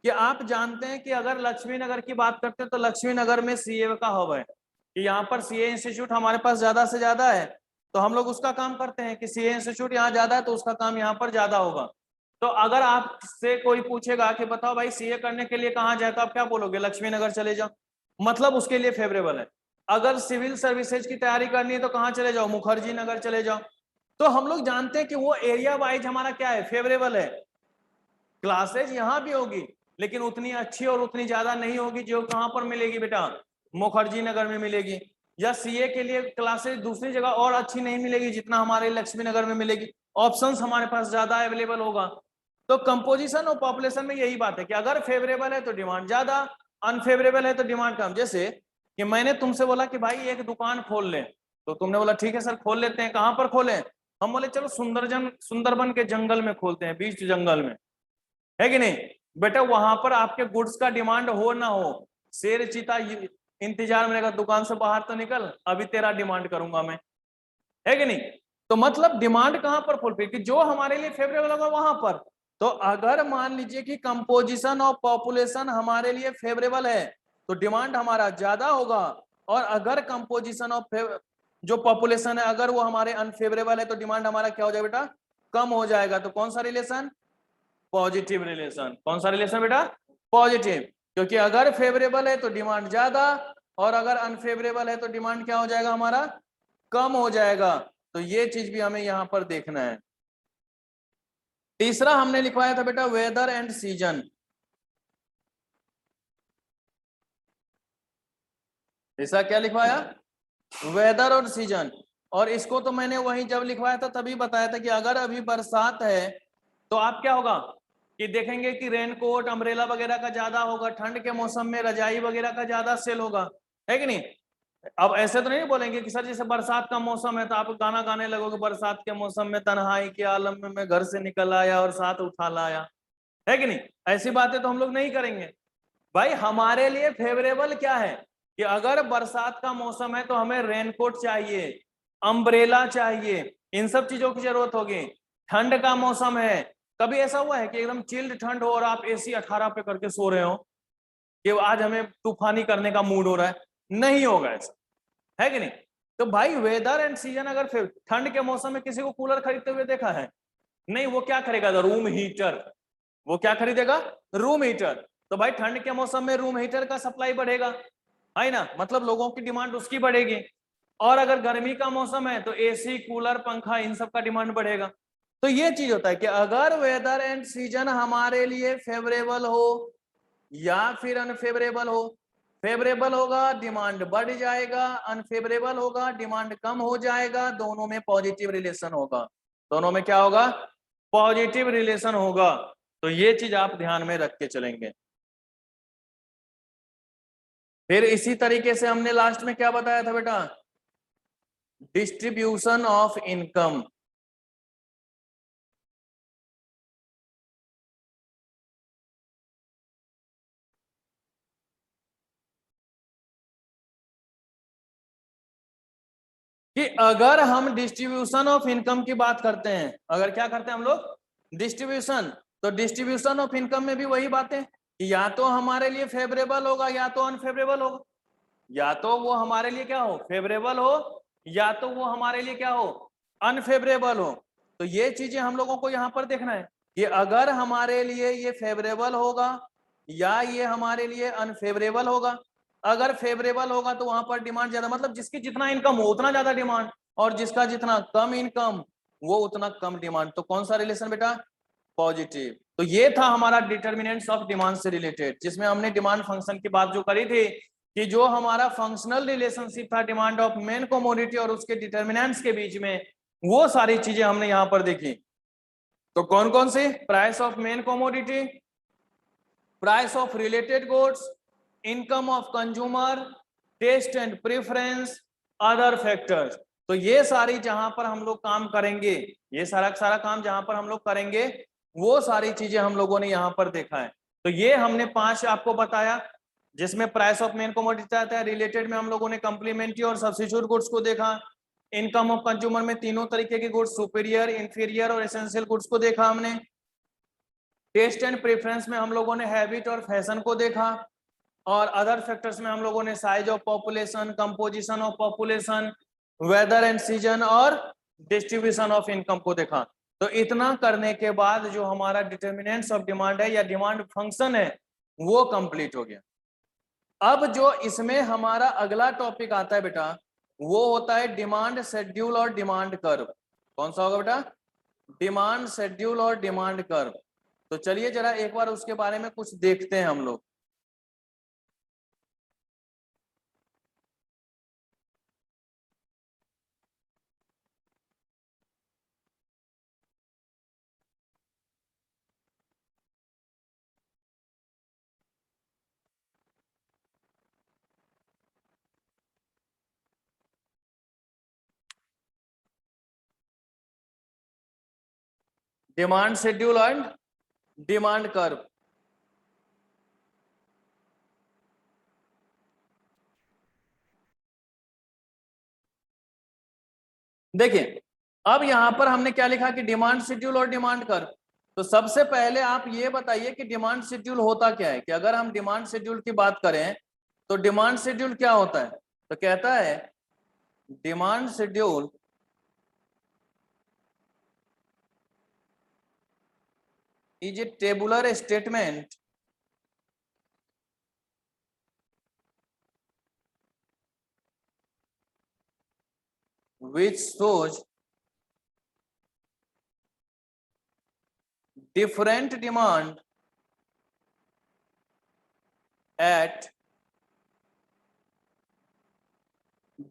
कि आप जानते हैं कि अगर लक्ष्मी नगर की बात करते हैं तो लक्ष्मी नगर में सीए का हब है, कि यहाँ पर सीए इंस्टीट्यूट हमारे पास ज्यादा से ज्यादा है, तो हम लोग उसका काम करते हैं कि सीए इंस्टीट्यूट यहाँ ज्यादा है तो उसका काम यहाँ पर ज्यादा होगा। तो अगर आपसे कोई पूछेगा कि बताओ भाई सीए करने के लिए कहाँ जाए, तो आप क्या बोलोगे, लक्ष्मी नगर चले जाओ, मतलब उसके लिए फेवरेबल है। अगर सिविल सर्विसेज की तैयारी करनी है तो कहाँ चले जाओ, मुखर्जी नगर चले जाओ। तो हम लोग जानते हैं कि वो एरिया वाइज हमारा क्या है, फेवरेबल है। क्लासेज यहाँ भी होगी लेकिन उतनी अच्छी और उतनी ज्यादा नहीं होगी जो कहां पर मिलेगी बेटा, मुखर्जी नगर में मिलेगी। या सीए के लिए क्लासेज दूसरी जगह और अच्छी नहीं मिलेगी जितना हमारे लक्ष्मी नगर में मिलेगी। ऑप्शंस हमारे पास ज्यादा अवेलेबल होगा। तो कंपोजिशन और पॉपुलेशन में यही बात है कि अगर फेवरेबल है तो डिमांड ज्यादा, अनफेवरेबल है तो डिमांड कम। जैसे कि मैंने तुमसे बोला कि भाई एक दुकान खोल ले, तो तुमने बोला ठीक है सर खोल लेते हैं, कहां पर खोलें, हम बोले चलो सुंदरबन के जंगल में खोलते हैं, बीच जंगल में, है कि नहीं बेटा। वहां पर आपके गुड्स का डिमांड हो ना हो, शेर चीता इंतजार में रहेगा, दुकान से बाहर तो निकल, अभी तेरा डिमांड करूंगा मैं, है कि नहीं। तो मतलब डिमांड कहां पर फुलफिल, कि जो हमारे लिए फेवरेबल होगा वहां पर। तो अगर मान लीजिए कि कंपोजिशन ऑफ पॉपुलेशन हमारे लिए फेवरेबल है तो डिमांड हमारा ज्यादा होगा, और अगर कंपोजिशन ऑफ जो पॉपुलेशन है अगर वो हमारे अनफेवरेबल है तो डिमांड हमारा क्या हो जाएगा बेटा, कम हो जाएगा। तो कौन सा रिलेशन, पॉजिटिव रिलेशन। कौन सा रिलेशन बेटा, पॉजिटिव। क्योंकि अगर फेवरेबल है तो डिमांड ज्यादा, और अगर अनफेवरेबल है तो डिमांड क्या हो जाएगा हमारा, कम हो जाएगा। तो ये चीज भी हमें यहां पर देखना है। तीसरा हमने लिखवाया था बेटा वेदर एंड सीजन। तीसरा क्या लिखवाया, वेदर और सीजन। और इसको तो मैंने वही जब लिखवाया था तभी बताया था कि अगर अभी बरसात है तो आप क्या होगा कि देखेंगे कि रेनकोट अम्ब्रेला वगैरह का ज्यादा होगा, ठंड के मौसम में रजाई वगैरह का ज्यादा सेल होगा, है कि नहीं। अब ऐसे तो नहीं बोलेंगे कि सर जैसे बरसात का मौसम है तो आप गाना गाने लगोगे, बरसात के मौसम में तन्हाई के आलम में मैं घर से निकल आया और साथ उठा लाया, है कि नहीं। ऐसी बातें तो हम लोग नहीं करेंगे। भाई हमारे लिए फेवरेबल क्या है कि अगर बरसात का मौसम है तो हमें रेनकोट चाहिए, अम्ब्रेला चाहिए, इन सब चीजों की जरूरत होगी। ठंड का मौसम है, कभी ऐसा हुआ है कि एकदम चिल्ड ठंड हो और आप एसी 18 पे करके सो रहे हो कि आज हमें तूफानी करने का मूड हो रहा है, नहीं होगा ऐसा, है कि नहीं। तो भाई वेदर एंड सीजन, अगर फिर ठंड के मौसम में किसी को कूलर खरीदते हुए देखा है, नहीं, वो क्या करेगा, रूम हीटर, वो क्या खरीदेगा, रूम हीटर। तो भाई ठंड के मौसम में रूम हीटर का सप्लाई बढ़ेगा, है ना, मतलब लोगों की डिमांड उसकी बढ़ेगी। और अगर गर्मी का मौसम है तो एसी कूलर पंखा इन सब का डिमांड बढ़ेगा। तो ये चीज होता है कि अगर वेदर एंड सीजन हमारे लिए फेवरेबल हो या फिर अनफेवरेबल हो, फेवरेबल होगा डिमांड बढ़ जाएगा, अनफेवरेबल होगा डिमांड कम हो जाएगा, दोनों में पॉजिटिव रिलेशन होगा। दोनों में क्या होगा, पॉजिटिव रिलेशन होगा। तो ये चीज आप ध्यान में रख के चलेंगे। फिर इसी तरीके से हमने लास्ट में क्या बताया था बेटा, डिस्ट्रीब्यूशन ऑफ इनकम। कि अगर हम डिस्ट्रीब्यूशन ऑफ इनकम की बात करते हैं, अगर क्या करते हैं हम लोग, डिस्ट्रीब्यूशन, तो डिस्ट्रीब्यूशन ऑफ इनकम में भी वही बातें कि या तो हमारे लिए फेवरेबल होगा या तो अनफेवरेबल होगा, या तो वो हमारे लिए क्या हो, फेवरेबल हो, या तो वो हमारे लिए क्या हो, अनफेवरेबल हो। तो ये चीजें हम लोगों को यहां पर देखना है। कि अगर हमारे लिए ये फेवरेबल होगा या ये हमारे लिए अनफेवरेबल होगा। अगर फेवरेबल होगा तो वहां पर डिमांड ज्यादा, मतलब जिसकी जितना इनकम हो उतना ज्यादा डिमांड, और जिसका जितना कम इनकम वो उतना कम डिमांड। तो कौन सा रिलेशन बेटा? पॉजिटिव। तो ये था हमारा डिटर्मिनेंट्स ऑफ डिमांड से रिलेटेड, जिसमें हमने डिमांड फंक्शन की बात जो करी थी कि जो हमारा फंक्शनल रिलेशनशिप था डिमांड ऑफ मेन कमोडिटी और उसके डिटर्मिनेंट्स के बीच में, वो सारी चीजें हमने यहां पर देखी। तो कौन कौन से? Price of main commodity, price of related goods, income of consumer, taste and preference, other factors. तो ये सारी जहां पर हम लोग काम करेंगे, ये सारा काम जहां पर हम लोग करेंगे, वो सारी चीजें हम लोगों ने यहां पर देखा है। तो ये हमने 5 आपको बताया, जिसमें प्राइस ऑफ मेन कमोडिटी आता है, रिलेटेड में हम लोगों ने कंप्लीमेंट्री और सब्स्टिट्यूट गुड्स को देखा, इनकम ऑफ कंज्यूमर में तीनों तरीके के गुड्स, सुपीरियर, इंफीरियर और एसेंशियल गुड्स को देखा हमने, टेस्ट एंड प्रेफरेंस में हम लोगों ने हैबिट और फैशन को देखा, और अदर फैक्टर्स में हम लोगों ने size of population, composition of population, weather and season और डिस्ट्रीब्यूशन ऑफ इनकम को देखा। तो इतना करने के बाद जो हमारा डिटर्मिनेंट्स ऑफ डिमांड है या डिमांड फंक्शन है वो कंप्लीट हो गया। अब जो इसमें हमारा अगला टॉपिक आता है बेटा, वो होता है डिमांड शेड्यूल और डिमांड कर्व। कौन सा होगा बेटा? डिमांड शेड्यूल और डिमांड कर्व। तो चलिए जरा एक बार उसके बारे में कुछ देखते हैं हम लोग। Demand schedule and demand curve. देखिए अब यहां पर हमने क्या लिखा कि डिमांड शेड्यूल और डिमांड कर्व। तो सबसे पहले आप ये बताइए कि डिमांड शेड्यूल होता क्या है, कि अगर हम डिमांड शेड्यूल की बात करें तो डिमांड शेड्यूल क्या होता है? तो कहता है demand schedule is a tabular statement which shows different demand at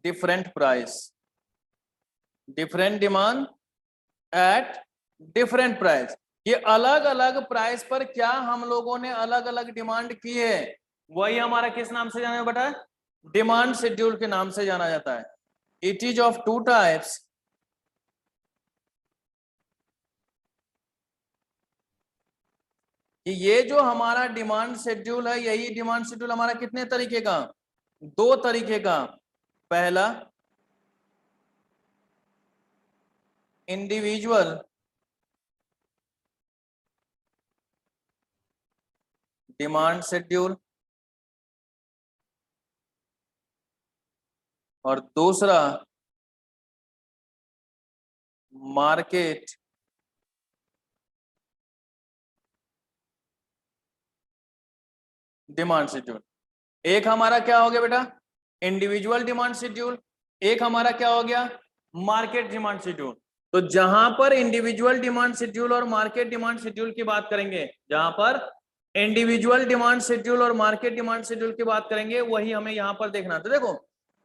different price, different demand at different price। ये अलग अलग प्राइस पर क्या हम लोगों ने अलग अलग डिमांड की है, वही हमारा किस नाम से जाना बेटा? डिमांड शेड्यूल के नाम से जाना जाता है। It is of two types, कि ये जो हमारा डिमांड शेड्यूल है, यही डिमांड शेड्यूल हमारा कितने तरीके का? 2 तरीके का। पहला इंडिविजुअल डिमांड शेड्यूल, और दूसरा मार्केट डिमांड शेड्यूल। एक हमारा क्या हो गया बेटा? Individual demand schedule. एक हमारा क्या हो गया? Market demand schedule. तो जहां पर इंडिविजुअल डिमांड शेड्यूल और मार्केट डिमांड शेड्यूल की बात करेंगे, जहां पर इंडिविजुअल डिमांड शेड्यूल और मार्केट डिमांड शेड्यूल की बात करेंगे, वही हमें यहां पर देखना। तो देखो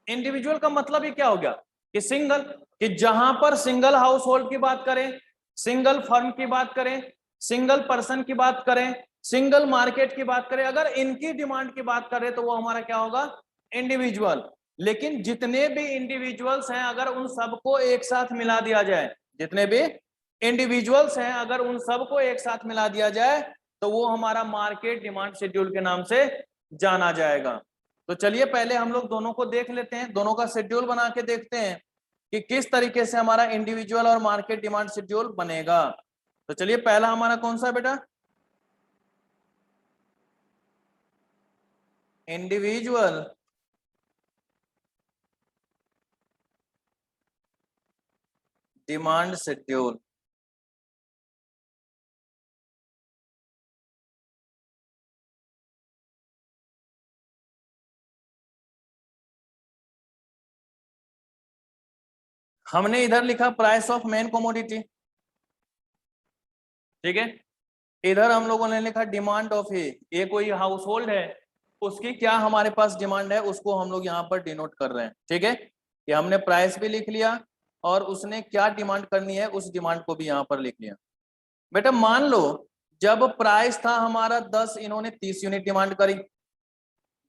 इंडिविजुअल का मतलब ये क्या हो गया कि सिंगल, कि जहां पर सिंगल हाउस होल्ड की बात करें, सिंगल फर्म की बात करें, सिंगल पर्सन की बात करें, सिंगल मार्केट की बात करें, अगर इनकी डिमांड की बात करें तो वो हमारा क्या होगा? इंडिविजुअल। लेकिन जितने भी इंडिविजुअल्स हैं अगर उन सबको एक साथ मिला दिया जाए, जितने भी इंडिविजुअल्स हैं अगर उन सबको एक साथ मिला दिया जाए तो वो हमारा मार्केट डिमांड शेड्यूल के नाम से जाना जाएगा। तो चलिए पहले हम लोग दोनों को देख लेते हैं, दोनों का शेड्यूल बना के देखते हैं कि किस तरीके से हमारा इंडिविजुअल और मार्केट डिमांड शेड्यूल बनेगा। तो चलिए पहला हमारा कौन सा बेटा? Individual demand schedule. हमने इधर लिखा प्राइस ऑफ मेन कमोडिटी, ठीक है। इधर हम लोगों ने लिखा डिमांड ऑफ ए कोई हाउस होल्ड है, उसकी क्या हमारे पास डिमांड है उसको हम लोग यहाँ पर डिनोट कर रहे हैं, ठीक है। कि हमने प्राइस भी लिख लिया और उसने क्या डिमांड करनी है उस डिमांड को भी यहाँ पर लिख लिया। बेटा मान लो जब प्राइस था हमारा 10, इन्होंने 30 यूनिट डिमांड करी।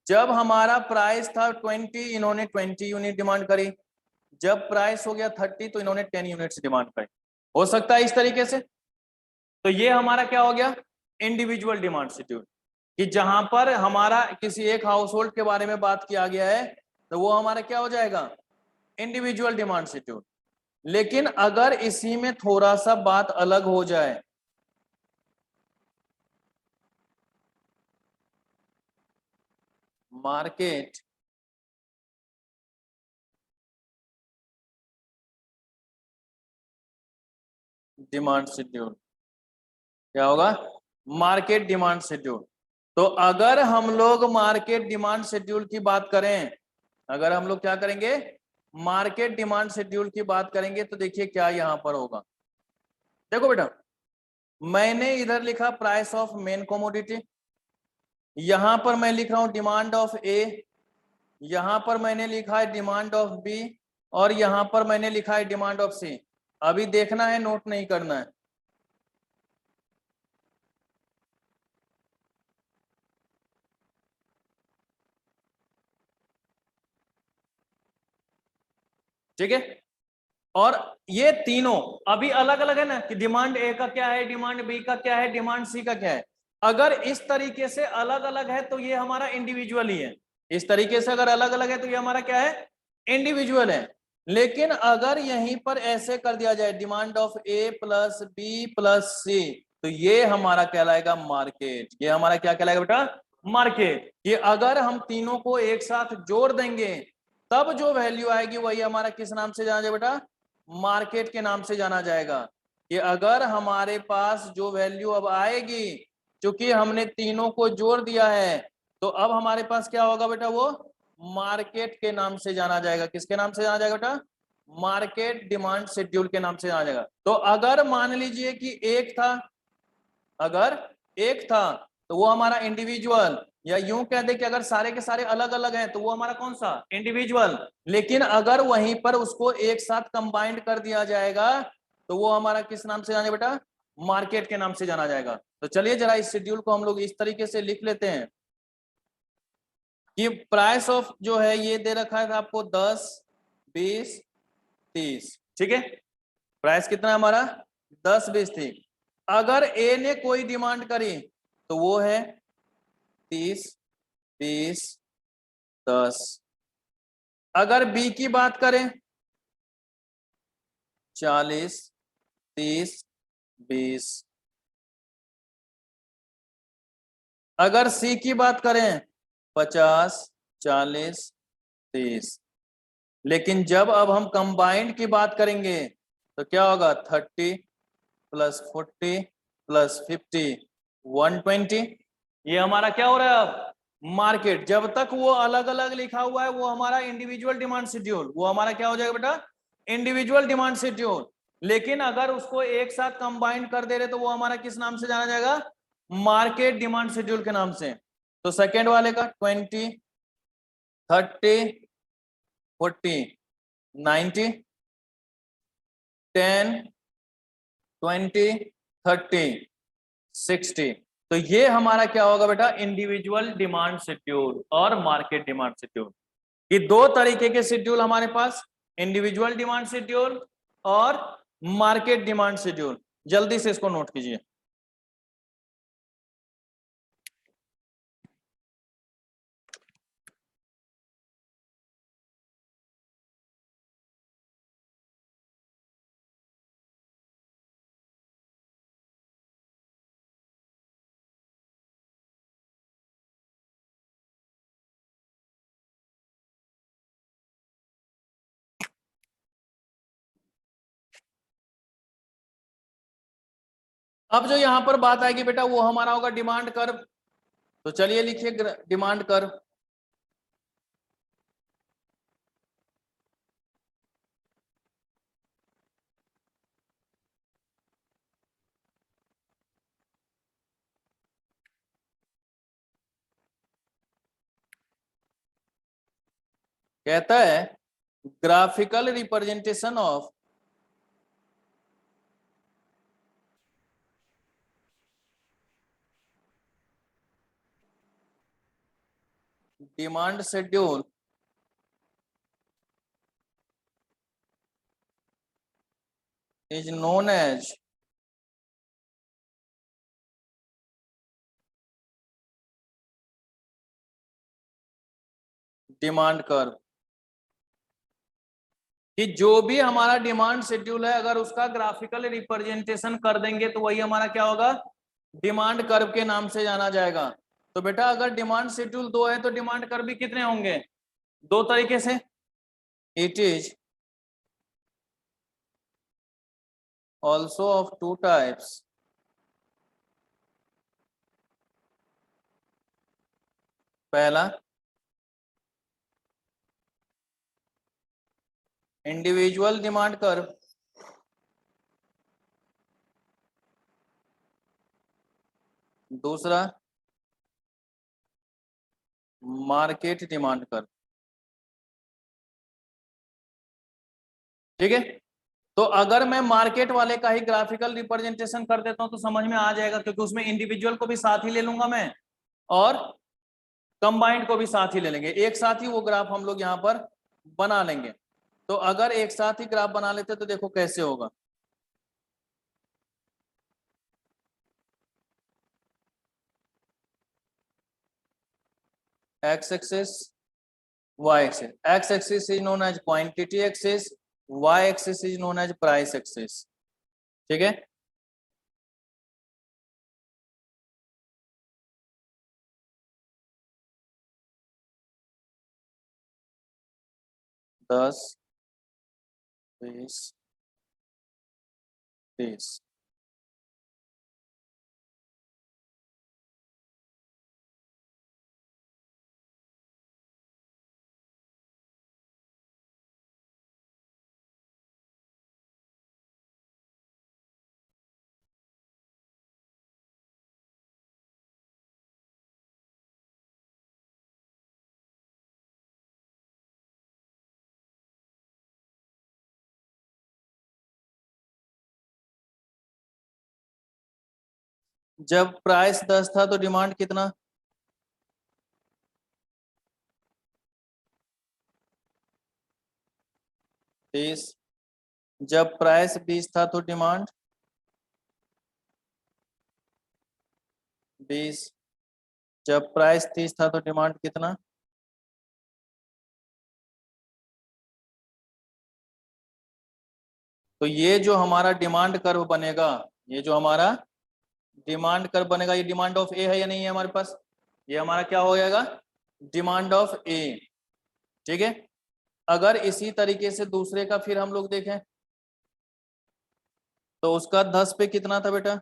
जब हमारा प्राइस था 20, इन्होंने 20 यूनिट डिमांड करी। जब प्राइस हो गया 30 तो इन्होंने 10 यूनिट्स डिमांड करी। हो सकता है इस तरीके से। तो ये हमारा क्या हो गया, इंडिविजुअल डिमांड शेड्यूल, कि जहां पर हमारा किसी एक हाउस होल्ड के बारे में बात किया गया है तो वो हमारा क्या हो जाएगा, इंडिविजुअल डिमांड शेड्यूल। लेकिन अगर इसी में थोड़ा सा बात अलग हो जाए, मार्केट डिमांड शेड्यूल, क्या होगा, मार्केट डिमांड शेड्यूल। तो अगर हम लोग मार्केट डिमांड शेड्यूल की बात करें, अगर हम लोग क्या करेंगे, मार्केट डिमांड शेड्यूल की बात करेंगे तो देखिए क्या यहां पर होगा। देखो बेटा मैंने इधर लिखा प्राइस ऑफ मेन कमोडिटी, यहां पर मैं लिख रहा हूं डिमांड ऑफ ए, यहां पर मैंने लिखा है डिमांड ऑफ बी, और यहां पर मैंने लिखा है डिमांड ऑफ सी। अभी देखना है, नोट नहीं करना है। ठीक है, और ये तीनों अभी अलग अलग है ना, कि डिमांड ए का क्या है, डिमांड बी का क्या है, डिमांड सी का क्या है। अगर इस तरीके से अलग अलग है तो ये हमारा इंडिविजुअल ही है। इस तरीके से अगर अलग अलग है तो ये हमारा क्या है, इंडिविजुअल है। लेकिन अगर यहीं पर ऐसे कर दिया जाए demand of A plus B plus C, तो ये हमारा कहलाएगा मार्केट। ये हमारा क्या कहलाएगा बेटा, मार्केट। ये अगर हम तीनों को एक साथ जोड़ देंगे तब जो वैल्यू आएगी वही हमारा किस नाम से जाना जाए बेटा, मार्केट के नाम से जाना जाएगा। कि अगर हमारे पास जो वैल्यू अब आएगी, क्योंकि हमने तीनों को जोड़ दिया है, तो अब हमारे पास क्या होगा बेटा, वो मार्केट के नाम से जाना जाएगा। किसके नाम से जाना जाएगा बेटा, मार्केट डिमांड शेड्यूल के नाम से जाना जाएगा। तो अगर मान लीजिए कि एक था, अगर एक था तो वो हमारा इंडिविजुअल, या यूं कह दे कि अगर सारे के सारे अलग अलग हैं तो वो हमारा कौन सा, इंडिविजुअल। लेकिन अगर वहीं पर उसको एक साथ कंबाइंड कर दिया जाएगा तो वो हमारा किस नाम से जाना बेटा, मार्केट के नाम से जाना जाएगा। तो चलिए जरा इस शेड्यूल को हम लोग इस तरीके से लिख लेते हैं कि प्राइस ऑफ जो है ये दे रखा है आपको 10, 20, 30, ठीक है। प्राइस कितना है हमारा, 10, 20, 30। अगर ए ने कोई डिमांड करी तो वो है 30, 20, 10। अगर बी की बात करें 40, 30, 20। अगर सी की बात करें 50, 40, 30। लेकिन जब अब हम कंबाइंड की बात करेंगे तो क्या होगा, 30 प्लस 40 प्लस 50, 120। ये हमारा क्या हो रहा है अब, मार्केट। जब तक वो अलग अलग लिखा हुआ है वो हमारा इंडिविजुअल डिमांड शेड्यूल, वो हमारा क्या हो जाएगा बेटा, इंडिविजुअल डिमांड शेड्यूल। लेकिन अगर उसको एक साथ कंबाइन कर दे रहे तो वो हमारा किस नाम से जाना जाएगा, मार्केट डिमांड शेड्यूल के नाम से। तो सेकेंड वाले का 20, 30, 40, 90, 10, 20, 30, 60। तो ये हमारा क्या होगा बेटा, इंडिविजुअल डिमांड शेड्यूल और मार्केट डिमांड शेड्यूल। ये दो तरीके के शेड्यूल हमारे पास, इंडिविजुअल डिमांड शेड्यूल और मार्केट डिमांड शेड्यूल। जल्दी से इसको नोट कीजिए। अब जो यहां पर बात आएगी बेटा वो हमारा होगा डिमांड कर्व। तो चलिए लिखिए डिमांड कर्व। कहता है graphical representation of demand schedule is known as demand curve. कि जो भी हमारा डिमांड शेड्यूल है अगर उसका ग्राफिकल रिप्रेजेंटेशन कर देंगे तो वही हमारा क्या होगा, डिमांड कर्व के नाम से जाना जाएगा। तो बेटा अगर डिमांड शेड्यूल 2 है तो डिमांड कर्व भी कितने होंगे, 2 तरीके से। It is also of 2 types. पहला इंडिविजुअल डिमांड कर्व, दूसरा मार्केट डिमांड कर्व। ठीक है, तो अगर मैं मार्केट वाले का ही ग्राफिकल रिप्रेजेंटेशन कर देता हूं तो समझ में आ जाएगा, क्योंकि उसमें इंडिविजुअल को भी साथ ही ले लूंगा मैं और कंबाइंड को भी साथ ही ले लेंगे, एक साथ ही वो ग्राफ हम लोग यहां पर बना लेंगे। तो अगर एक साथ ही ग्राफ बना लेते तो देखो कैसे होगा। X axis Y axis, X axis is known as quantity axis, Y axis is known as price axis. ठीक है, दस, 20, 30। जब प्राइस 10 था तो डिमांड कितना, 30। जब प्राइस 20 था तो डिमांड 20। जब प्राइस 30 था तो डिमांड कितना, तो ये जो हमारा डिमांड कर्व बनेगा, ये जो हमारा डिमांड कर्व बनेगा, ये डिमांड ऑफ ए है या नहीं है हमारे पास, ये हमारा क्या हो जाएगा, डिमांड ऑफ ए। ठीक है, अगर इसी तरीके से दूसरे का फिर हम लोग देखें तो उसका 10 पे कितना था बेटा,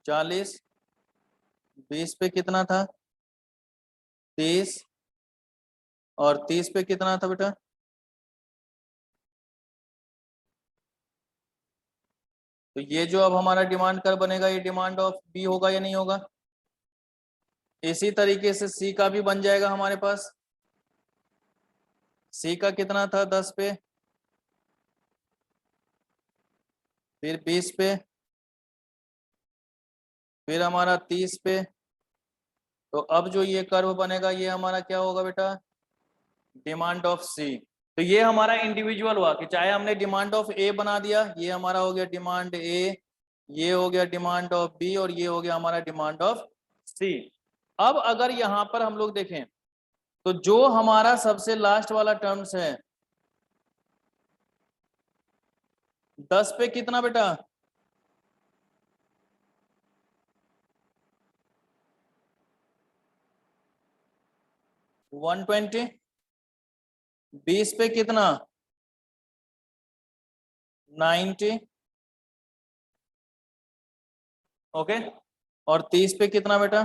40। 20 पे कितना था, 30। और 30 पे कितना था बेटा, तो ये जो अब हमारा डिमांड कर्व बनेगा ये डिमांड ऑफ बी होगा या नहीं होगा। इसी तरीके से सी का भी बन जाएगा हमारे पास। सी का कितना था, 10 पे, फिर 20 पे, फिर हमारा 30 पे। तो अब जो ये कर्व बनेगा ये हमारा क्या होगा बेटा, डिमांड ऑफ सी। तो ये हमारा इंडिविजुअल हुआ कि चाहे हमने डिमांड ऑफ ए बना दिया, ये हमारा हो गया डिमांड ए, ये हो गया डिमांड ऑफ बी और ये हो गया हमारा डिमांड ऑफ सी। अब अगर यहां पर हम लोग देखें तो जो हमारा सबसे लास्ट वाला टर्म्स है 10 पे कितना बेटा, 120। 20 पे कितना, 90। ओके, और 30 पे कितना बेटा,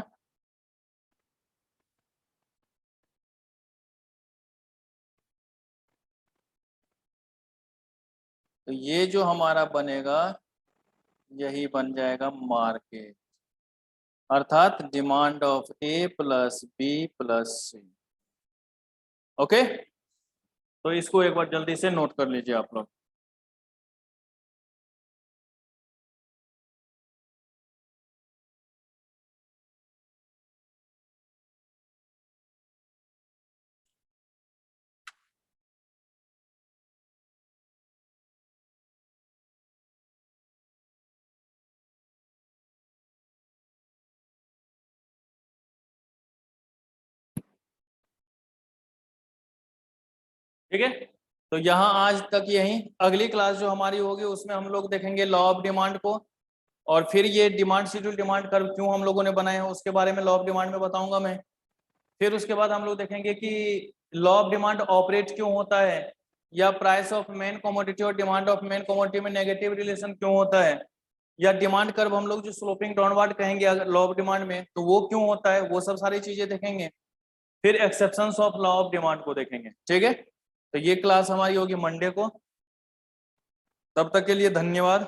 तो ये जो हमारा बनेगा यही बन जाएगा मार्केट। अर्थात demand of A plus B plus C. Okay, तो इसको एक बार जल्दी से नोट कर लीजिए आप लोग। ठीक है, तो यहाँ आज तक यही। अगली क्लास जो हमारी होगी उसमें हम लोग देखेंगे लॉ ऑफ डिमांड को, और फिर ये डिमांड शेड्यूल, डिमांड कर्व क्यों हम लोगों ने बनाए हैं उसके बारे में लॉ ऑफ डिमांड में बताऊंगा मैं। फिर उसके बाद हम लोग देखेंगे कि लॉ ऑफ डिमांड ऑपरेट क्यों होता है, या प्राइस ऑफ मेन कमोडिटी और डिमांड ऑफ मेन कमोडिटी में नेगेटिव रिलेशन क्यों होता है, या डिमांड कर्व हम लोग जो स्लोपिंग डाउनवर्ड कहेंगे अगर लॉ ऑफ डिमांड में, तो वो क्यों होता है, वो सब सारी चीजें देखेंगे। फिर exceptions of law of demand को देखेंगे। ठीक है, तो ये क्लास हमारी होगी मंडे को। तब तक के लिए धन्यवाद।